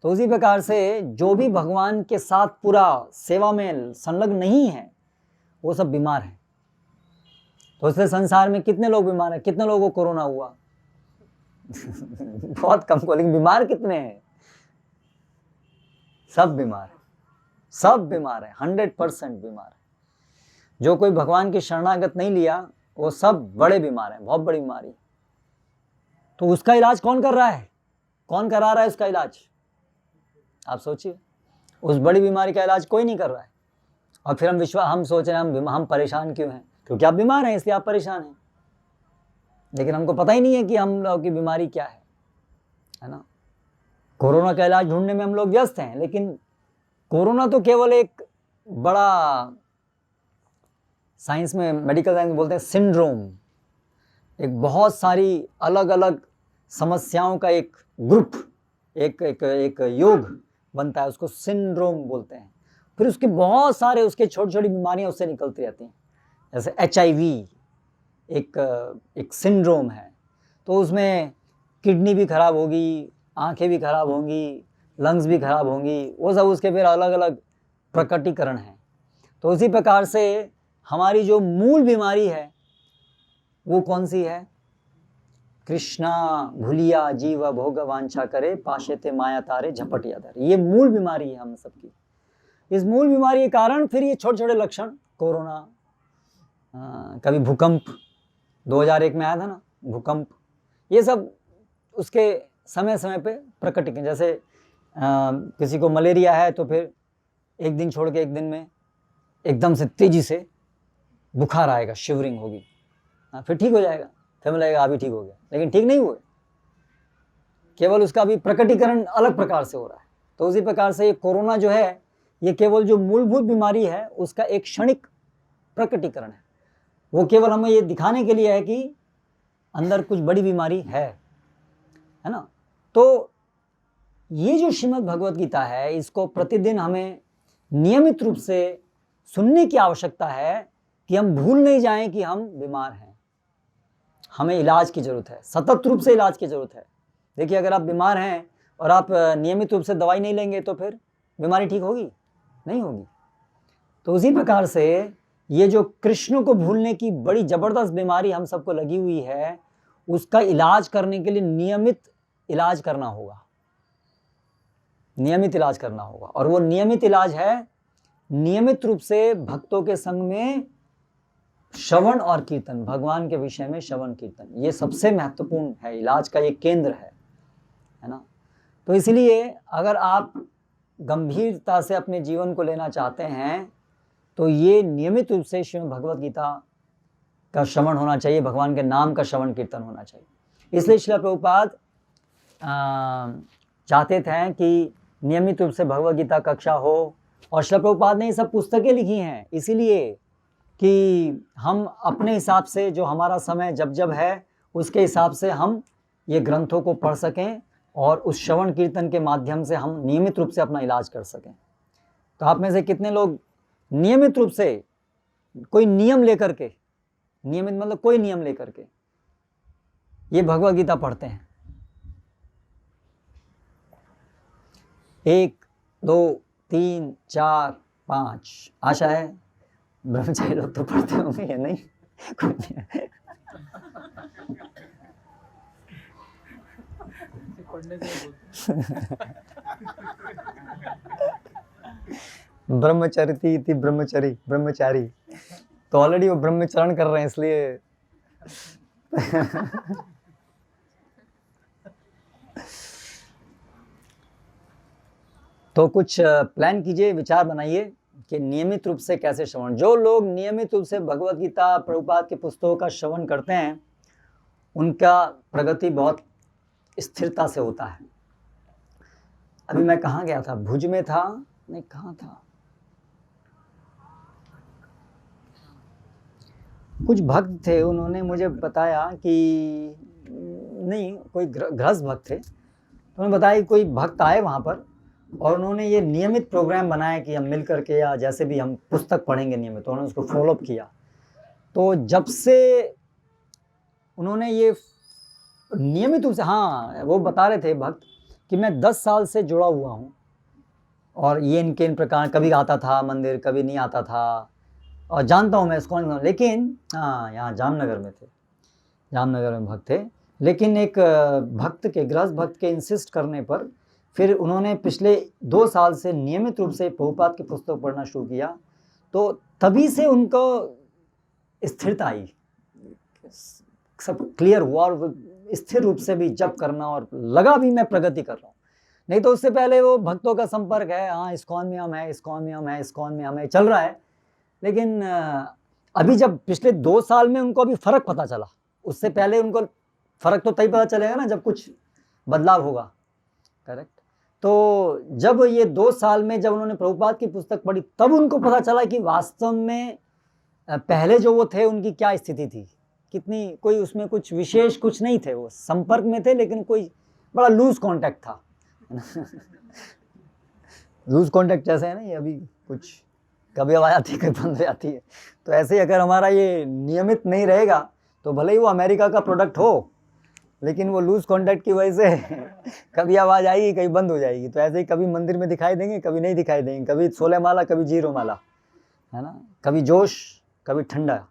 तो उसी प्रकार से जो भी भगवान के साथ पूरा सेवा में संलग्न नहीं है, वो सब बीमार हैं। तो इसलिए संसार में कितने लोग बीमार हैं, कितने लोगों को कोरोना हुआ? बहुत कम को, लेकिन बीमार कितने हैं? सब बीमार है, सब बीमार है, 100% बीमार है। जो कोई भगवान की शरणागत नहीं लिया, वो सब बड़े बीमार हैं, बहुत बड़ी बीमारी। तो उसका इलाज कौन कर रहा है, कौन करा रहा है उसका इलाज? आप सोचिए, उस बड़ी बीमारी का इलाज कोई नहीं कर रहा है। और फिर हम सोच रहे हैं हम परेशान क्यों हैं? क्योंकि आप बीमार हैं इसलिए आप परेशान हैं। लेकिन हमको पता ही नहीं है कि हम लोगों की बीमारी क्या है ना। कोरोना का इलाज ढूंढने में हम लोग व्यस्त हैं, लेकिन कोरोना तो केवल एक बड़ा, साइंस में, मेडिकल साइंस में बोलते हैं सिंड्रोम, एक बहुत सारी अलग अलग समस्याओं का एक ग्रुप, एक योग बनता है, उसको सिंड्रोम बोलते हैं। फिर उसके बहुत सारे उसके छोटी छोटी बीमारियां उससे निकलती रहती हैं। जैसे HIV एक सिंड्रोम है, तो उसमें किडनी भी खराब होगी, आंखें भी खराब होंगी, लंग्स भी खराब होंगी, वो सब उसके फिर अलग अलग प्रकटीकरण हैं। तो उसी प्रकार से हमारी जो मूल बीमारी है वो कौन सी है? कृष्णा भूलिया जीव भोग वांछा करे, पाशेते माया तारे झपटिया धरे। ये मूल बीमारी है हम सबकी। इस मूल बीमारी के कारण फिर ये छोटे छोटे लक्षण, कोरोना, कभी भूकंप 2001 में आया था ना भूकंप, ये सब उसके समय समय पे प्रकट। जैसे किसी को मलेरिया है तो फिर एक दिन छोड़ के एक दिन में एकदम से तेजी से बुखार आएगा, शिवरिंग होगी, फिर ठीक हो जाएगा, फिर मिल लगेगा अभी ठीक हो गया, लेकिन ठीक नहीं हुए, केवल उसका भी प्रकटीकरण अलग प्रकार से हो रहा है। तो उसी प्रकार से ये कोरोना जो है, ये केवल जो मूलभूत बीमारी है उसका एक क्षणिक प्रकटीकरण है। वो केवल हमें ये दिखाने के लिए है कि अंदर कुछ बड़ी बीमारी है ना। तो ये जो श्रीमद् भगवत गीता है, इसको प्रतिदिन हमें नियमित रूप से सुनने की आवश्यकता है कि हम भूल नहीं जाएं कि हम बीमार हैं। हमें इलाज की जरूरत है, सतत रूप से इलाज की जरूरत है। देखिए, अगर आप बीमार हैं और आप नियमित रूप से दवाई नहीं लेंगे तो फिर बीमारी ठीक होगी? नहीं होगी। तो उसी प्रकार से ये जो कृष्ण को भूलने की बड़ी जबरदस्त बीमारी हम सबको लगी हुई है, उसका इलाज करने के लिए नियमित इलाज करना होगा, नियमित इलाज करना होगा। और वो नियमित इलाज है नियमित रूप से भक्तों के संग में श्रवण और कीर्तन, भगवान के विषय में श्रवण कीर्तन, ये सबसे महत्वपूर्ण है, इलाज का ये केंद्र है ना। तो इसलिए अगर आप गंभीरता से अपने जीवन को लेना चाहते हैं तो ये नियमित रूप से श्रीमद् भगवद गीता का श्रवण होना चाहिए, भगवान के नाम का श्रवण कीर्तन होना चाहिए। इसलिए श्रील प्रभुपाद चाहते थे कि नियमित रूप से भगवद गीता कक्षा हो, और श्रील प्रभुपाद ने ये सब पुस्तकें लिखी हैं इसीलिए कि हम अपने हिसाब से, जो हमारा समय जब जब है उसके हिसाब से हम ये ग्रंथों को पढ़ सकें और उस श्रवण कीर्तन के माध्यम से हम नियमित रूप से अपना इलाज कर सकें। तो आप में से कितने लोग नियमित रूप से कोई नियम लेकर के, नियमित मतलब कोई नियम लेकर के ये भगवद गीता पढ़ते हैं? 1 2 3 4 5, आशा है ब्रह्मचारी लोग तो पढ़ते होंगे या नहीं? ब्रह्मचरिती इति ब्रह्मचारी तो ऑलरेडी वो ब्रह्मचरण कर रहे हैं इसलिए तो कुछ प्लान कीजिए, विचार बनाइए कि नियमित रूप से कैसे श्रवण। जो लोग नियमित रूप से भगवद गीता प्रभुपाद के पुस्तकों का श्रवण करते हैं उनका प्रगति बहुत स्थिरता से होता है। अभी मैं कहाँ गया था? भुज में था, नहीं कहाँ था, कुछ भक्त थे, उन्होंने मुझे बताया कि नहीं, कोई गृहस्थ भक्त थे, उन्होंने बताया कि कोई भक्त आए वहाँ पर और उन्होंने ये नियमित प्रोग्राम बनाया कि हम मिल करके या जैसे भी हम पुस्तक पढ़ेंगे नियमित, तो उन्होंने उसको फॉलोअप किया। तो जब से उन्होंने ये नियमित रूप से, हाँ वो बता रहे थे भक्त कि मैं 10 साल से जुड़ा हुआ हूँ और ये इनके इन प्रकार, कभी आता था मंदिर, कभी नहीं आता था, और जानता हूँ मैं इसको, लेकिन हाँ यहाँ जामनगर में थे, जामनगर में भक्त थे, लेकिन एक भक्त के, गृहस्थ भक्त के इंसिस्ट करने पर फिर उन्होंने पिछले 2 साल से नियमित रूप से प्रभुपाद के पुस्तक पढ़ना शुरू किया। तो तभी से उनको स्थिरता आई, सब क्लियर हुआ और स्थिर रूप से भी जप करना, और लगा भी मैं प्रगति कर रहा हूँ। नहीं तो उससे पहले वो भक्तों का संपर्क है, हाँ इस्कॉन में हम है, इस्कॉन में हम है, इस्कॉन में हम है, चल रहा है। लेकिन अभी जब पिछले 2 साल में उनको अभी फ़र्क पता चला, उससे पहले उनको फ़र्क तो तभी पता चलेगा ना जब कुछ बदलाव होगा, करेक्ट। तो जब ये 2 साल में जब उन्होंने प्रभुपाद की पुस्तक पढ़ी तब उनको पता चला कि वास्तव में पहले जो वो थे उनकी क्या स्थिति थी, कितनी, कोई उसमें कुछ विशेष कुछ नहीं थे, वो संपर्क में थे लेकिन कोई बड़ा लूज कांटेक्ट था लूज कांटेक्ट जैसे है ना, ये अभी कुछ कभी आवाज़ आती है, कभी बंद हो जाती है। तो ऐसे ही अगर हमारा ये नियमित नहीं रहेगा तो भले ही वो अमेरिका का प्रोडक्ट हो, लेकिन वो लूज कांटेक्ट की वजह से कभी आवाज़ आएगी, कभी बंद हो जाएगी। तो ऐसे ही कभी मंदिर में दिखाई देंगे, कभी नहीं दिखाई देंगे, कभी 16 माला, कभी 0 माला, है ना, कभी जोश, कभी ठंडा।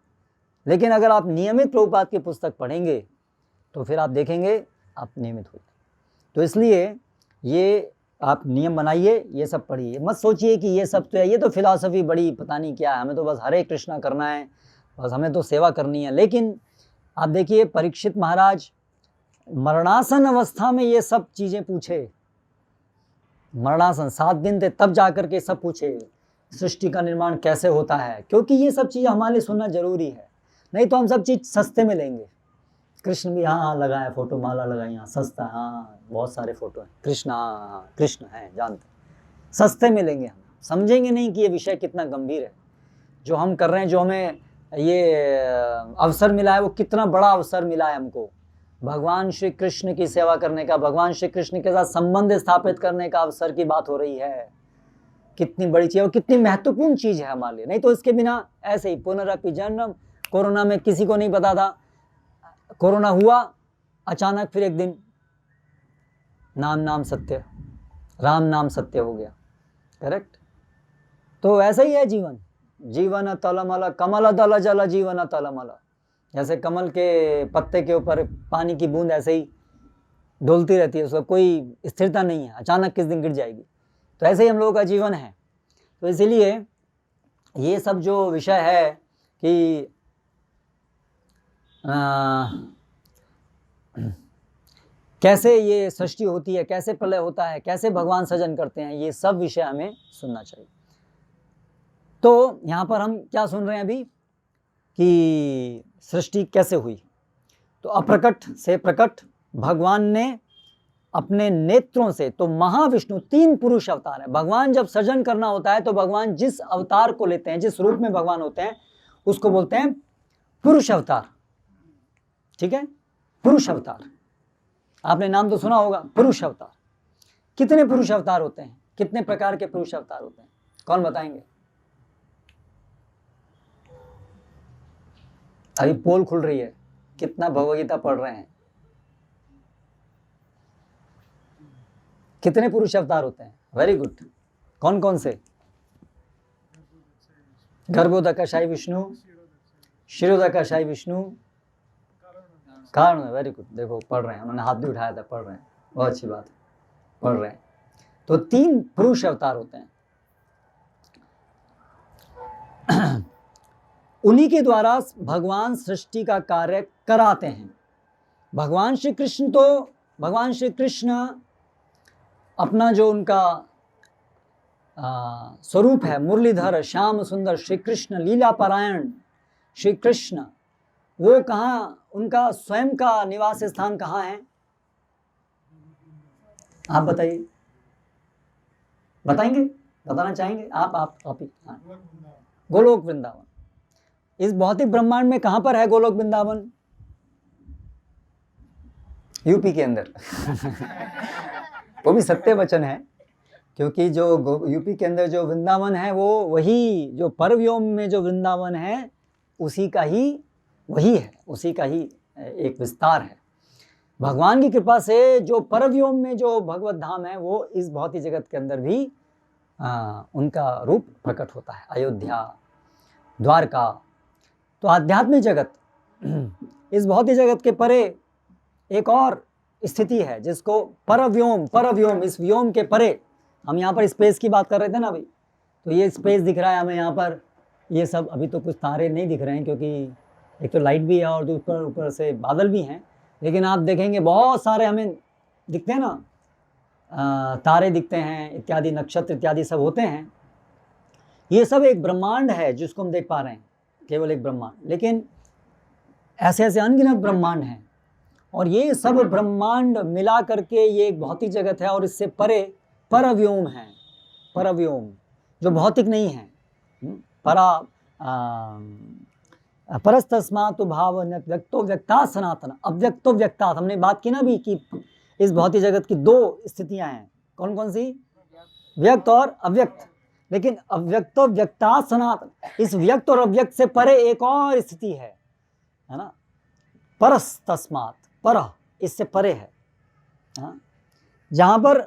लेकिन अगर आप नियमित प्रभुपाद की पुस्तक पढ़ेंगे तो फिर आप देखेंगे आप नियमित हो। तो इसलिए ये आप नियम बनाइए, ये सब पढ़िए, मत सोचिए कि ये सब तो है, ये तो फिलॉसफी बड़ी पता नहीं क्या है, हमें तो बस हरे कृष्णा करना है, बस हमें तो सेवा करनी है। लेकिन आप देखिए परीक्षित महाराज मरणासन अवस्था में ये सब चीज़ें पूछे, मरणासन 7 दिन थे तब जाकर के सब पूछे, सृष्टि का निर्माण कैसे होता है, क्योंकि ये सब चीज़ हमारे लिए सुनना जरूरी है। नहीं तो हम सब चीज़ सस्ते में लेंगे। कृष्ण भी हाँ लगाया, फोटो माला लगाई, हाँ सस्ता, हाँ बहुत सारे फोटो हैं, कृष्ण हाँ कृष्ण है, जानते, सस्ते में लेंगे, हम समझेंगे नहीं कि ये विषय कितना गंभीर है। जो हम कर रहे हैं, जो हमें ये अवसर मिला है वो कितना बड़ा अवसर मिला है हमको, भगवान श्री कृष्ण की सेवा करने का, भगवान श्री कृष्ण के साथ संबंध स्थापित करने का अवसर की बात हो रही है। कितनी बड़ी चीज़ और कितनी महत्वपूर्ण चीज़ है हमारे लिए। नहीं तो इसके बिना ऐसे ही पुनरपि जन्म, कोरोना में किसी को नहीं पता था, कोरोना हुआ अचानक, फिर एक दिन नाम नाम सत्य, राम नाम सत्य हो गया, करेक्ट। तो ऐसा ही है जीवन, जीवन तलमल कमल दल जल जीवन तलमल, जैसे कमल के पत्ते के ऊपर पानी की बूंद ऐसे ही डोलती रहती है, उसका कोई स्थिरता नहीं है, अचानक किस दिन गिर जाएगी। तो ऐसे ही हम लोगों का जीवन है। तो इसीलिए ये सब जो विषय है कि कैसे ये सृष्टि होती है, कैसे प्रलय होता है, कैसे भगवान सृजन करते हैं, ये सब विषय हमें सुनना चाहिए। तो यहाँ पर हम क्या सुन रहे हैं अभी कि सृष्टि कैसे हुई। तो अप्रकट से प्रकट भगवान ने अपने नेत्रों से, तो महाविष्णु 3 पुरुष अवतार है। भगवान जब सृजन करना होता है तो भगवान जिस अवतार को लेते हैं, जिस रूप में भगवान होते हैं, उसको बोलते हैं पुरुष अवतार। ठीक है, पुरुष अवतार, आपने नाम तो सुना होगा, पुरुष अवतार। कितने पुरुष अवतार होते हैं, कितने प्रकार के पुरुष अवतार होते हैं, कौन बताएंगे? अभी पोल खुल रही है, कितना भगवद्गीता पढ़ रहे हैं, कितने पुरुष अवतार होते हैं? Very good. कौन कौन से? गर्भोदकशायी विष्णु, शिरोदकशायी विष्णु, कारण। वेरी गुड, देखो पढ़ रहे हैं, उन्होंने हाथ भी उठाया था, पढ़ रहे हैं, बहुत अच्छी बात है, पढ़ रहे हैं। तो 3 पुरुष अवतार होते हैं। उन्हीं के द्वारा भगवान सृष्टि का कार्य कराते हैं। भगवान श्री कृष्ण अपना जो उनका स्वरूप है, मुरलीधर श्याम सुंदर श्री कृष्ण लीला पारायण श्री कृष्ण, वो कहाँ, उनका स्वयं का निवास स्थान कहाँ है? आप बताइए, बताएंगे, बताना चाहेंगे आप ही? हाँ, गोलोक वृंदावन। इस भौतिक ब्रह्मांड में कहां पर है गोलोक वृंदावन? यूपी के अंदर। वो भी सत्य वचन है, क्योंकि जो यूपी के अंदर जो वृंदावन है वो वही जो परव्योम में जो वृंदावन है उसी का ही वही है, उसी का ही एक विस्तार है। भगवान की कृपा से जो परव्योम में जो भगवत धाम है वो इस भौतिक जगत के अंदर भी उनका रूप प्रकट होता है। अयोध्या, द्वारका, तो आध्यात्मिक जगत, इस भौतिक जगत के परे एक और स्थिति है जिसको परव्योम, परव्योम, इस व्योम के परे, हम यहाँ पर स्पेस की बात कर रहे थे ना अभी, तो ये स्पेस दिख रहा है हमें यहाँ पर, ये सब अभी तो कुछ तारे नहीं दिख रहे हैं क्योंकि एक तो लाइट भी है और ऊपर ऊपर से बादल भी हैं, लेकिन आप देखेंगे बहुत सारे हमें दिखते हैं ना, तारे दिखते हैं इत्यादि, नक्षत्र इत्यादि सब होते हैं। ये सब एक ब्रह्मांड है जिसको हम देख पा रहे हैं, केवल एक ब्रह्मांड, लेकिन ऐसे ऐसे अनगिनत ब्रह्मांड हैं और ये सब ब्रह्मांड मिला करके ये एक भौतिक जगत है और इससे परे परव्योम है, परव्योम जो भौतिक नहीं है। परस्तस्मात् भाव व्यक्तो व्यक्ता सनातन, अव्यक्तो व्यक्ता। हमने बात की ना भी कि इस भौतिक जगत की 2 स्थितियां हैं, कौन कौन सी? व्यक्त और अव्यक्त। लेकिन अव्यक्तो व्यक्ता सनातन, इस व्यक्त और अव्यक्त से परे एक और स्थिति है ना, परस्तस्मात्, पर इससे परे है, जहां पर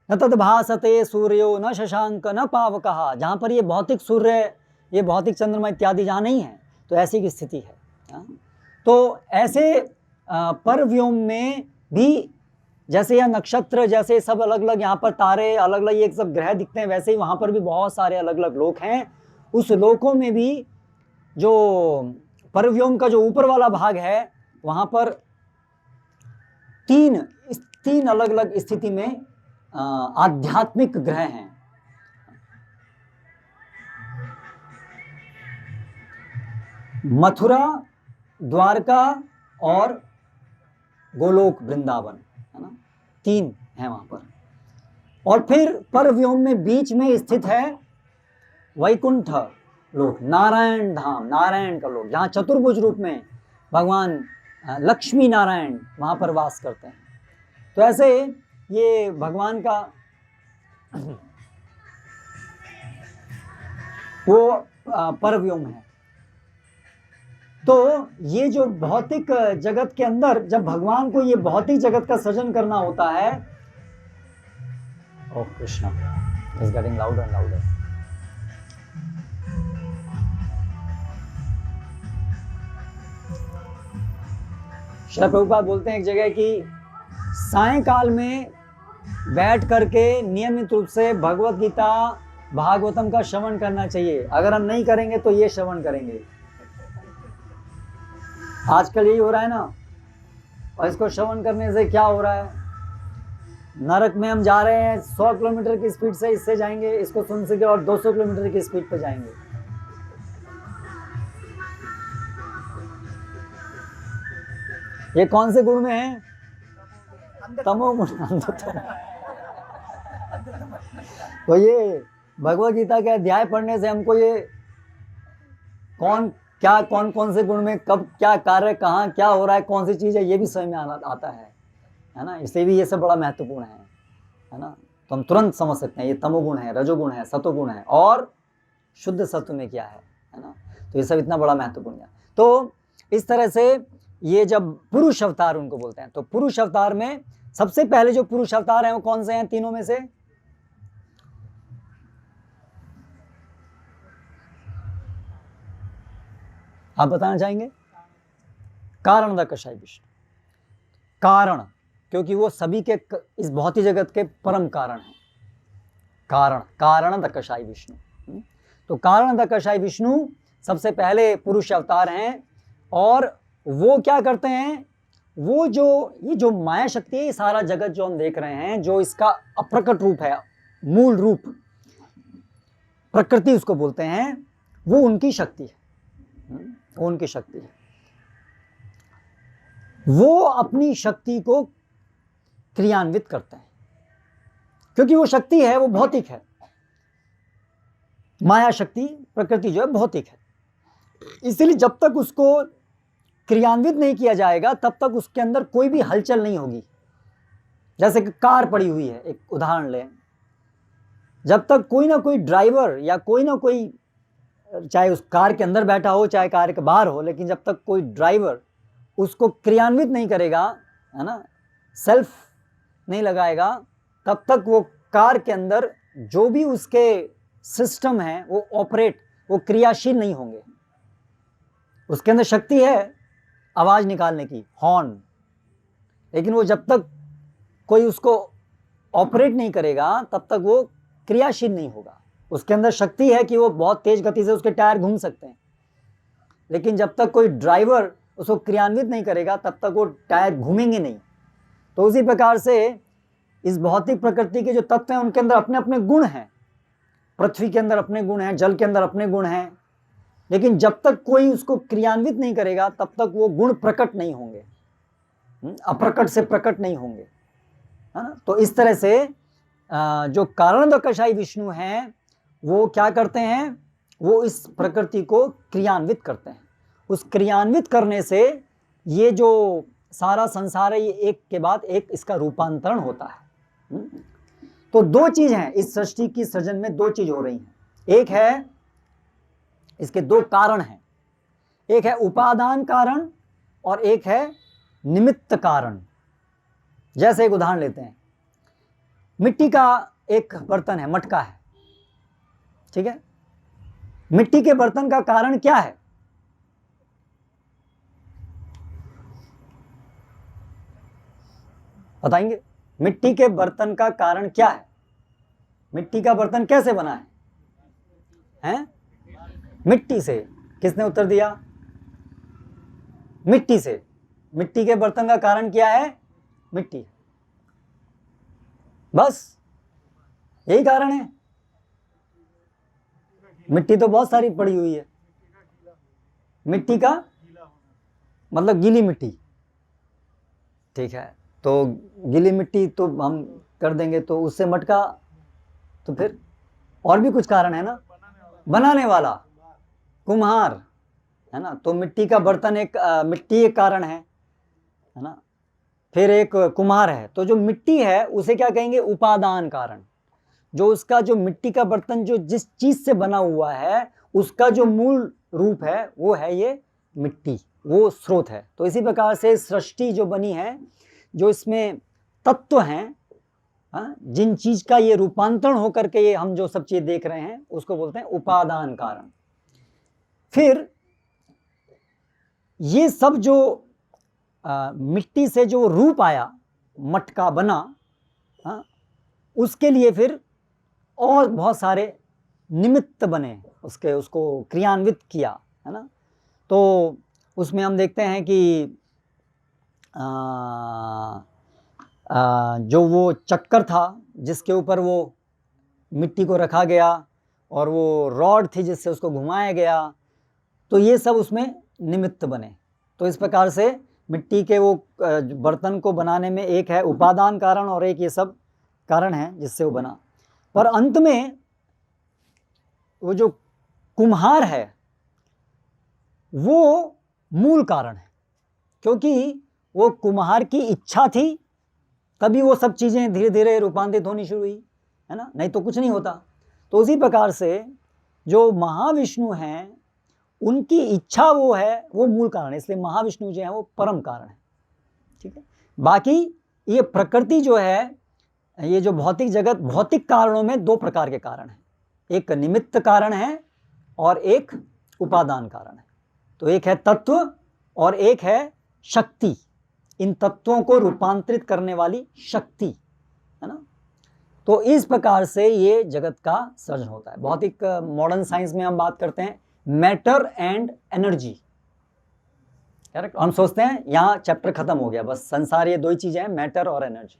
न तद्भासते सूर्यो न शशांक न पावकः, जहां पर ये भौतिक सूर्य, ये भौतिक चंद्रमा इत्यादि जहां नहीं है, तो ऐसी की स्थिति है। तो ऐसे परव्योम में भी जैसे यह नक्षत्र, जैसे सब अलग अलग यहाँ पर तारे, अलग अलग ये सब ग्रह दिखते हैं, वैसे ही वहाँ पर भी बहुत सारे अलग अलग लोक हैं। उस लोकों में भी जो परव्योम का जो ऊपर वाला भाग है, वहाँ पर 3 अलग अलग स्थिति में आध्यात्मिक ग्रह हैं। मथुरा, द्वारका और गोलोक वृंदावन, है ना, 3 हैं वहां पर। और फिर परव्योम में बीच में स्थित है वैकुंठ लोक, नारायण धाम, नारायण का लोक, जहां चतुर्भुज रूप में भगवान लक्ष्मी नारायण वहां पर वास करते हैं। तो ऐसे ये भगवान का वो परव्योम है। तो ये जो भौतिक जगत के अंदर जब भगवान को ये भौतिक जगत का सृजन करना होता है, oh Krishna is getting louder and louder. Srila Prabhupada बोलते हैं एक जगह कि सायंकाल में बैठ करके नियमित रूप से भगवत गीता भागवतम का श्रवण करना चाहिए। अगर हम नहीं करेंगे तो ये श्रवण करेंगे। आजकल यही हो रहा है ना, और इसको श्रवण करने से क्या हो रहा है, नरक में हम जा रहे हैं, 100 किलोमीटर की स्पीड से इससे जाएंगे, इसको सुन सके, और 200 किलोमीटर की स्पीड पे जाएंगे। ये कौन से गुण में है? तमोगुण। तो ये भगवत गीता के अध्याय पढ़ने से हमको ये कौन कौन से गुण में कब क्या कार्य, कहाँ क्या हो रहा है, कौन सी चीज है, ये भी समझ में आता है ना। इसलिए भी ये सब बड़ा महत्वपूर्ण है ना। तो हम तुरंत समझ सकते हैं ये तमोगुण है, रजोगुण है, सतोगुण है, और शुद्ध सत्व में क्या है ना। तो ये सब इतना बड़ा महत्वपूर्ण है। तो इस तरह से ये जब पुरुष अवतार उनको बोलते हैं, तो पुरुष अवतार में सबसे पहले जो पुरुष अवतार हैं वो कौन से हैं तीनों में से? आप बताना चाहेंगे? कारण द कषाय विष्णु। कारण, क्योंकि वो सभी के इस भौतिक जगत के परम कारण हैं। कारण द कषाय विष्णु। तो कारण द कषाय विष्णु सबसे पहले पुरुष अवतार हैं। और वो क्या करते हैं, वो ये जो माया शक्ति है, ये सारा जगत जो हम देख रहे हैं, जो इसका अप्रकट रूप है, मूल रूप, प्रकृति उसको बोलते हैं, वो उनकी शक्ति है। वो उनकी शक्ति है। वो अपनी शक्ति को क्रियान्वित करते हैं, क्योंकि वो शक्ति है, वो भौतिक है। माया शक्ति, प्रकृति जो है भौतिक है। इसलिए जब तक उसको क्रियान्वित नहीं किया जाएगा तब तक उसके अंदर कोई भी हलचल नहीं होगी। जैसे कि कार पड़ी हुई है, एक उदाहरण लें, जब तक कोई ना कोई ड्राइवर या कोई ना कोई, चाहे उस कार के अंदर बैठा हो चाहे कार के बाहर हो, लेकिन जब तक कोई ड्राइवर उसको क्रियान्वित नहीं करेगा, है ना, सेल्फ नहीं लगाएगा, तब तक वो कार के अंदर जो भी उसके सिस्टम है वो क्रियाशील नहीं होंगे। उसके अंदर शक्ति है आवाज निकालने की, हॉर्न, लेकिन वो जब तक कोई उसको ऑपरेट नहीं करेगा तब तक वो क्रियाशील नहीं होगा। उसके अंदर शक्ति है कि वो बहुत तेज गति से उसके टायर घूम सकते हैं, लेकिन जब तक कोई ड्राइवर उसको क्रियान्वित नहीं करेगा तब तक वो टायर घूमेंगे नहीं। तो उसी प्रकार से इस भौतिक प्रकृति के जो तत्व हैं उनके अंदर अपने अपने गुण हैं। पृथ्वी के अंदर अपने गुण हैं, जल के अंदर अपने गुण हैं, लेकिन जब तक कोई उसको क्रियान्वित नहीं करेगा तब तक वो गुण प्रकट नहीं होंगे, अप्रकट से प्रकट नहीं होंगे, है ना। तो इस तरह से जो कारण द कषाय विष्णु हैं वो क्या करते हैं, वो इस प्रकृति को क्रियान्वित करते हैं। उस क्रियान्वित करने से ये जो सारा संसार है, ये एक के बाद एक इसका रूपांतरण होता है। तो दो चीज हैं इस सृष्टि की सृजन में, दो चीज हो रही हैं। एक है, इसके दो कारण हैं, एक है उपादान कारण और एक है निमित्त कारण। जैसे एक उदाहरण लेते हैं, मिट्टी का एक बर्तन है, मटका है, ठीक है। मिट्टी के बर्तन का कारण क्या है? बताएंगे? मिट्टी के बर्तन का कारण क्या है? मिट्टी का बर्तन कैसे बना है? हैं? मिट्टी से। किसने उत्तर दिया? मिट्टी से। मिट्टी के बर्तन का कारण क्या है? मिट्टी। बस यही कारण है। मिट्टी तो बहुत सारी पड़ी हुई है। मिट्टी का मतलब गीली मिट्टी, ठीक है। तो गीली मिट्टी तो हम कर देंगे, तो उससे मटका, तो फिर और भी कुछ कारण है ना, बनाने वाला, कुम्हार, है ना। तो मिट्टी का बर्तन मिट्टी एक कारण है ना। फिर एक कुम्हार है। तो जो मिट्टी है उसे क्या कहेंगे? उपादान कारण। जो उसका जो मिट्टी का बर्तन जो जिस चीज से बना हुआ है उसका जो मूल रूप है वो है ये मिट्टी, वो स्रोत है। तो इसी प्रकार से सृष्टि जो बनी है, जो इसमें तत्व हैं, जिन चीज का ये रूपांतरण होकर के ये हम जो सब चीज देख रहे हैं उसको बोलते हैं उपादान कारण। फिर ये सब जो मिट्टी से जो रूप आया, मटका बना, हाँ, उसके लिए फिर और बहुत सारे निमित्त बने, उसको क्रियान्वित किया, है ना। तो उसमें हम देखते हैं कि जो वो चक्कर था जिसके ऊपर वो मिट्टी को रखा गया और वो रॉड थी जिससे उसको घुमाया गया, तो ये सब उसमें निमित्त बने। तो इस प्रकार से मिट्टी के वो बर्तन को बनाने में एक है उपादान कारण और एक ये सब कारण है जिससे वो बना। पर अंत में वो जो कुम्हार है वो मूल कारण है, क्योंकि वो कुम्हार की इच्छा थी तभी वो सब चीज़ें धीरे धीरे रूपांतरित होनी शुरू हुई, है ना, नहीं तो कुछ नहीं होता। तो उसी प्रकार से जो महाविष्णु हैं उनकी इच्छा वो है, वो मूल कारण है, इसलिए महाविष्णु जो है वो परम कारण है, ठीक है। बाकी ये प्रकृति जो है, ये जो भौतिक जगत, भौतिक कारणों में दो प्रकार के कारण हैं, एक निमित्त कारण है और एक उपादान कारण है। तो एक है तत्व और एक है शक्ति, इन तत्वों को रूपांतरित करने वाली शक्ति, है ना। तो इस प्रकार से ये जगत का सृजन होता है। भौतिक मॉडर्न साइंस में हम बात करते हैं मैटर एंड एनर्जी, करेक्ट। हम सोचते हैं यहाँ चैप्टर खत्म हो गया, बस संसार ये दो ही चीजें हैं, मैटर और एनर्जी।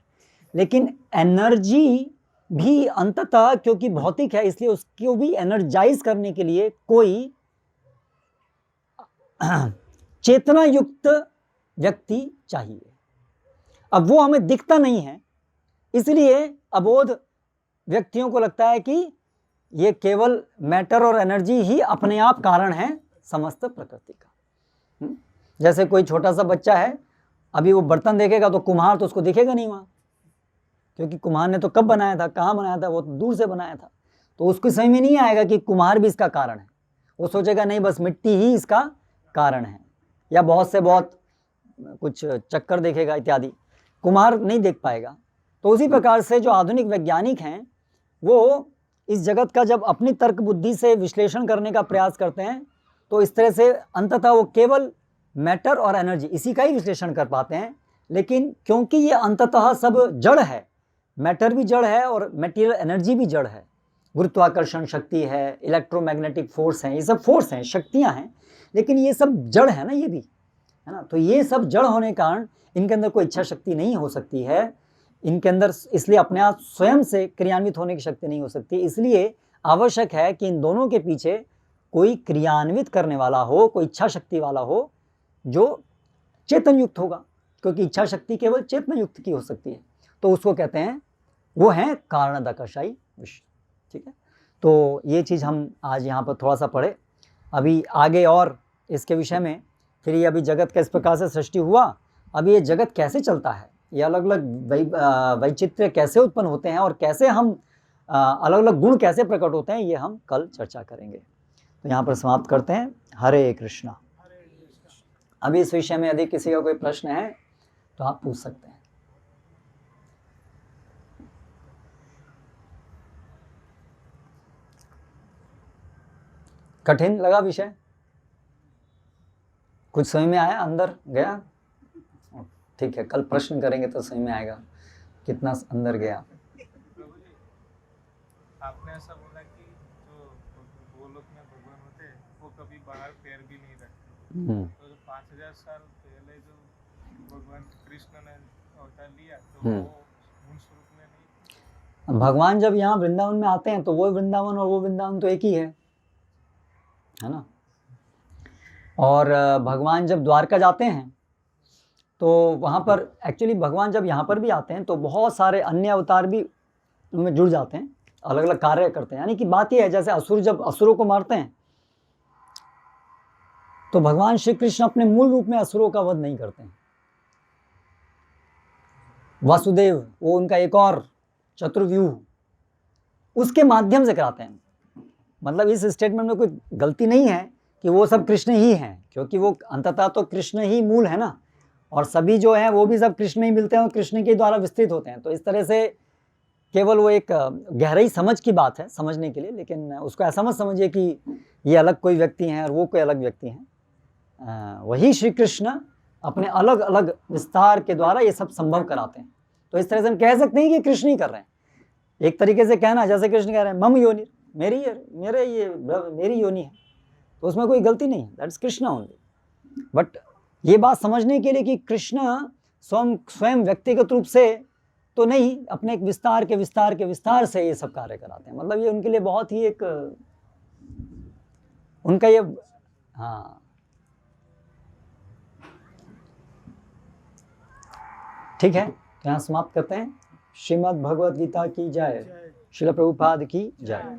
लेकिन एनर्जी भी अंततः क्योंकि भौतिक है इसलिए उसको भी एनर्जाइज करने के लिए कोई चेतना युक्त व्यक्ति चाहिए। अब वो हमें दिखता नहीं है, इसलिए अबोध व्यक्तियों को लगता है कि ये केवल मैटर और एनर्जी ही अपने आप कारण है समस्त प्रकृति का। जैसे कोई छोटा सा बच्चा है, अभी वो बर्तन देखेगा तो कुम्हार तो उसको दिखेगा नहीं वहाँ, क्योंकि कुम्हार ने तो कब बनाया था, कहाँ बनाया था, वो तो दूर से बनाया था। तो उसको समझ में नहीं आएगा कि कुम्हार भी इसका कारण है। वो सोचेगा नहीं बस मिट्टी ही इसका कारण है, या बहुत से बहुत कुछ चक्कर देखेगा इत्यादि, कुम्हार नहीं देख पाएगा। तो उसी प्रकार से जो आधुनिक वैज्ञानिक हैं वो इस जगत का जब अपनी तर्क बुद्धि से विश्लेषण करने का प्रयास करते हैं तो इस तरह से अंततः वो केवल मैटर और एनर्जी इसी का ही विश्लेषण कर पाते हैं। लेकिन क्योंकि ये अंततः सब जड़ है, मैटर भी जड़ है और मटेरियल एनर्जी भी जड़ है, गुरुत्वाकर्षण शक्ति है, इलेक्ट्रोमैग्नेटिक फोर्स हैं, ये सब फोर्स हैं, शक्तियाँ हैं, लेकिन ये सब जड़ है ना, ये भी है ना। तो ये सब जड़ होने के कारण इनके अंदर कोई इच्छा शक्ति नहीं हो सकती है, इनके अंदर इसलिए अपने आप स्वयं से क्रियान्वित होने की शक्ति नहीं हो सकती। इसलिए आवश्यक है कि इन दोनों के पीछे कोई क्रियान्वित करने वाला हो, कोई इच्छा शक्ति वाला हो जो चेतन युक्त होगा, क्योंकि इच्छा शक्ति केवल चेतन युक्त की हो सकती है। तो उसको कहते हैं, वो है कारणदाकाशाई विश्व, ठीक है। तो ये चीज़ हम आज यहाँ पर थोड़ा सा पढ़े। अभी आगे और इसके विषय में फिर ये अभी जगत का इस प्रकार से सृष्टि हुआ, अभी ये जगत कैसे चलता है, ये अलग अलग वैचित्र्य कैसे उत्पन्न होते हैं और कैसे हम अलग अलग गुण कैसे प्रकट होते हैं, ये हम कल चर्चा करेंगे। तो यहाँ पर समाप्त करते हैं। हरे कृष्णा। अभी इस विषय में यदि किसी का कोई प्रश्न है तो आप पूछ सकते हैं। कठिन लगा विषय, कुछ समझ में आया, अंदर गया? ठीक है, कल प्रश्न करेंगे तो समझ में आएगा कितना अंदर गया। आपने ऐसा बोला कि जो गोलोक में भगवान होते हैं वो कभी बाहर पैर भी नहीं रखते, तो जो 5000 साल पहले जो भगवान कृष्ण ने अवतार लिया तो वो मूल स्वरूप में नहीं। भगवान जब यहाँ वृंदावन में आते हैं तो वो वृंदावन और वो वृंदावन तो एक ही है ना। और भगवान जब द्वारका जाते हैं तो वहाँ पर एक्चुअली भगवान जब यहाँ पर भी आते हैं तो बहुत सारे अन्य अवतार भी उनमें जुड़ जाते हैं, अलग अलग कार्य करते हैं। यानी कि बात यह है, जैसे असुर जब असुरों को मारते हैं तो भगवान श्री कृष्ण अपने मूल रूप में असुरों का वध नहीं करते हैं। वासुदेव वो उनका एक और चतुर्व्यूह उसके माध्यम से कराते हैं। मतलब इस स्टेटमेंट में कोई गलती नहीं है कि वो सब कृष्ण ही हैं, क्योंकि वो अंततः तो कृष्ण ही मूल है ना, और सभी जो हैं वो भी सब कृष्ण ही मिलते हैं और कृष्ण के द्वारा विस्तृत होते हैं। तो इस तरह से केवल वो एक गहराई समझ की बात है समझने के लिए, लेकिन उसको ऐसा मत समझिए कि ये अलग कोई व्यक्ति हैं और वो कोई अलग व्यक्ति हैं। वही श्री कृष्ण अपने अलग अलग विस्तार के द्वारा ये सब संभव कराते हैं। तो इस तरह से हम कह सकते हैं कि कृष्ण ही कर रहे हैं। एक तरीके से कहना, जैसे कृष्ण कह रहे हैं मम योनि, मेरी योनि है, तो उसमें कोई गलती नहीं है, दैट्स कृष्णा ओनली। बट ये बात समझने के लिए कि कृष्ण स्वयं व्यक्तिगत रूप से तो नहीं, अपने एक विस्तार से ये सब कार्य कराते हैं। मतलब ये उनके लिए बहुत ही एक उनका ये, हाँ ठीक है, तो यहाँ समाप्त करते हैं। श्रीमद् भगवद गीता की जय, श्रील प्रभुपाद की जय।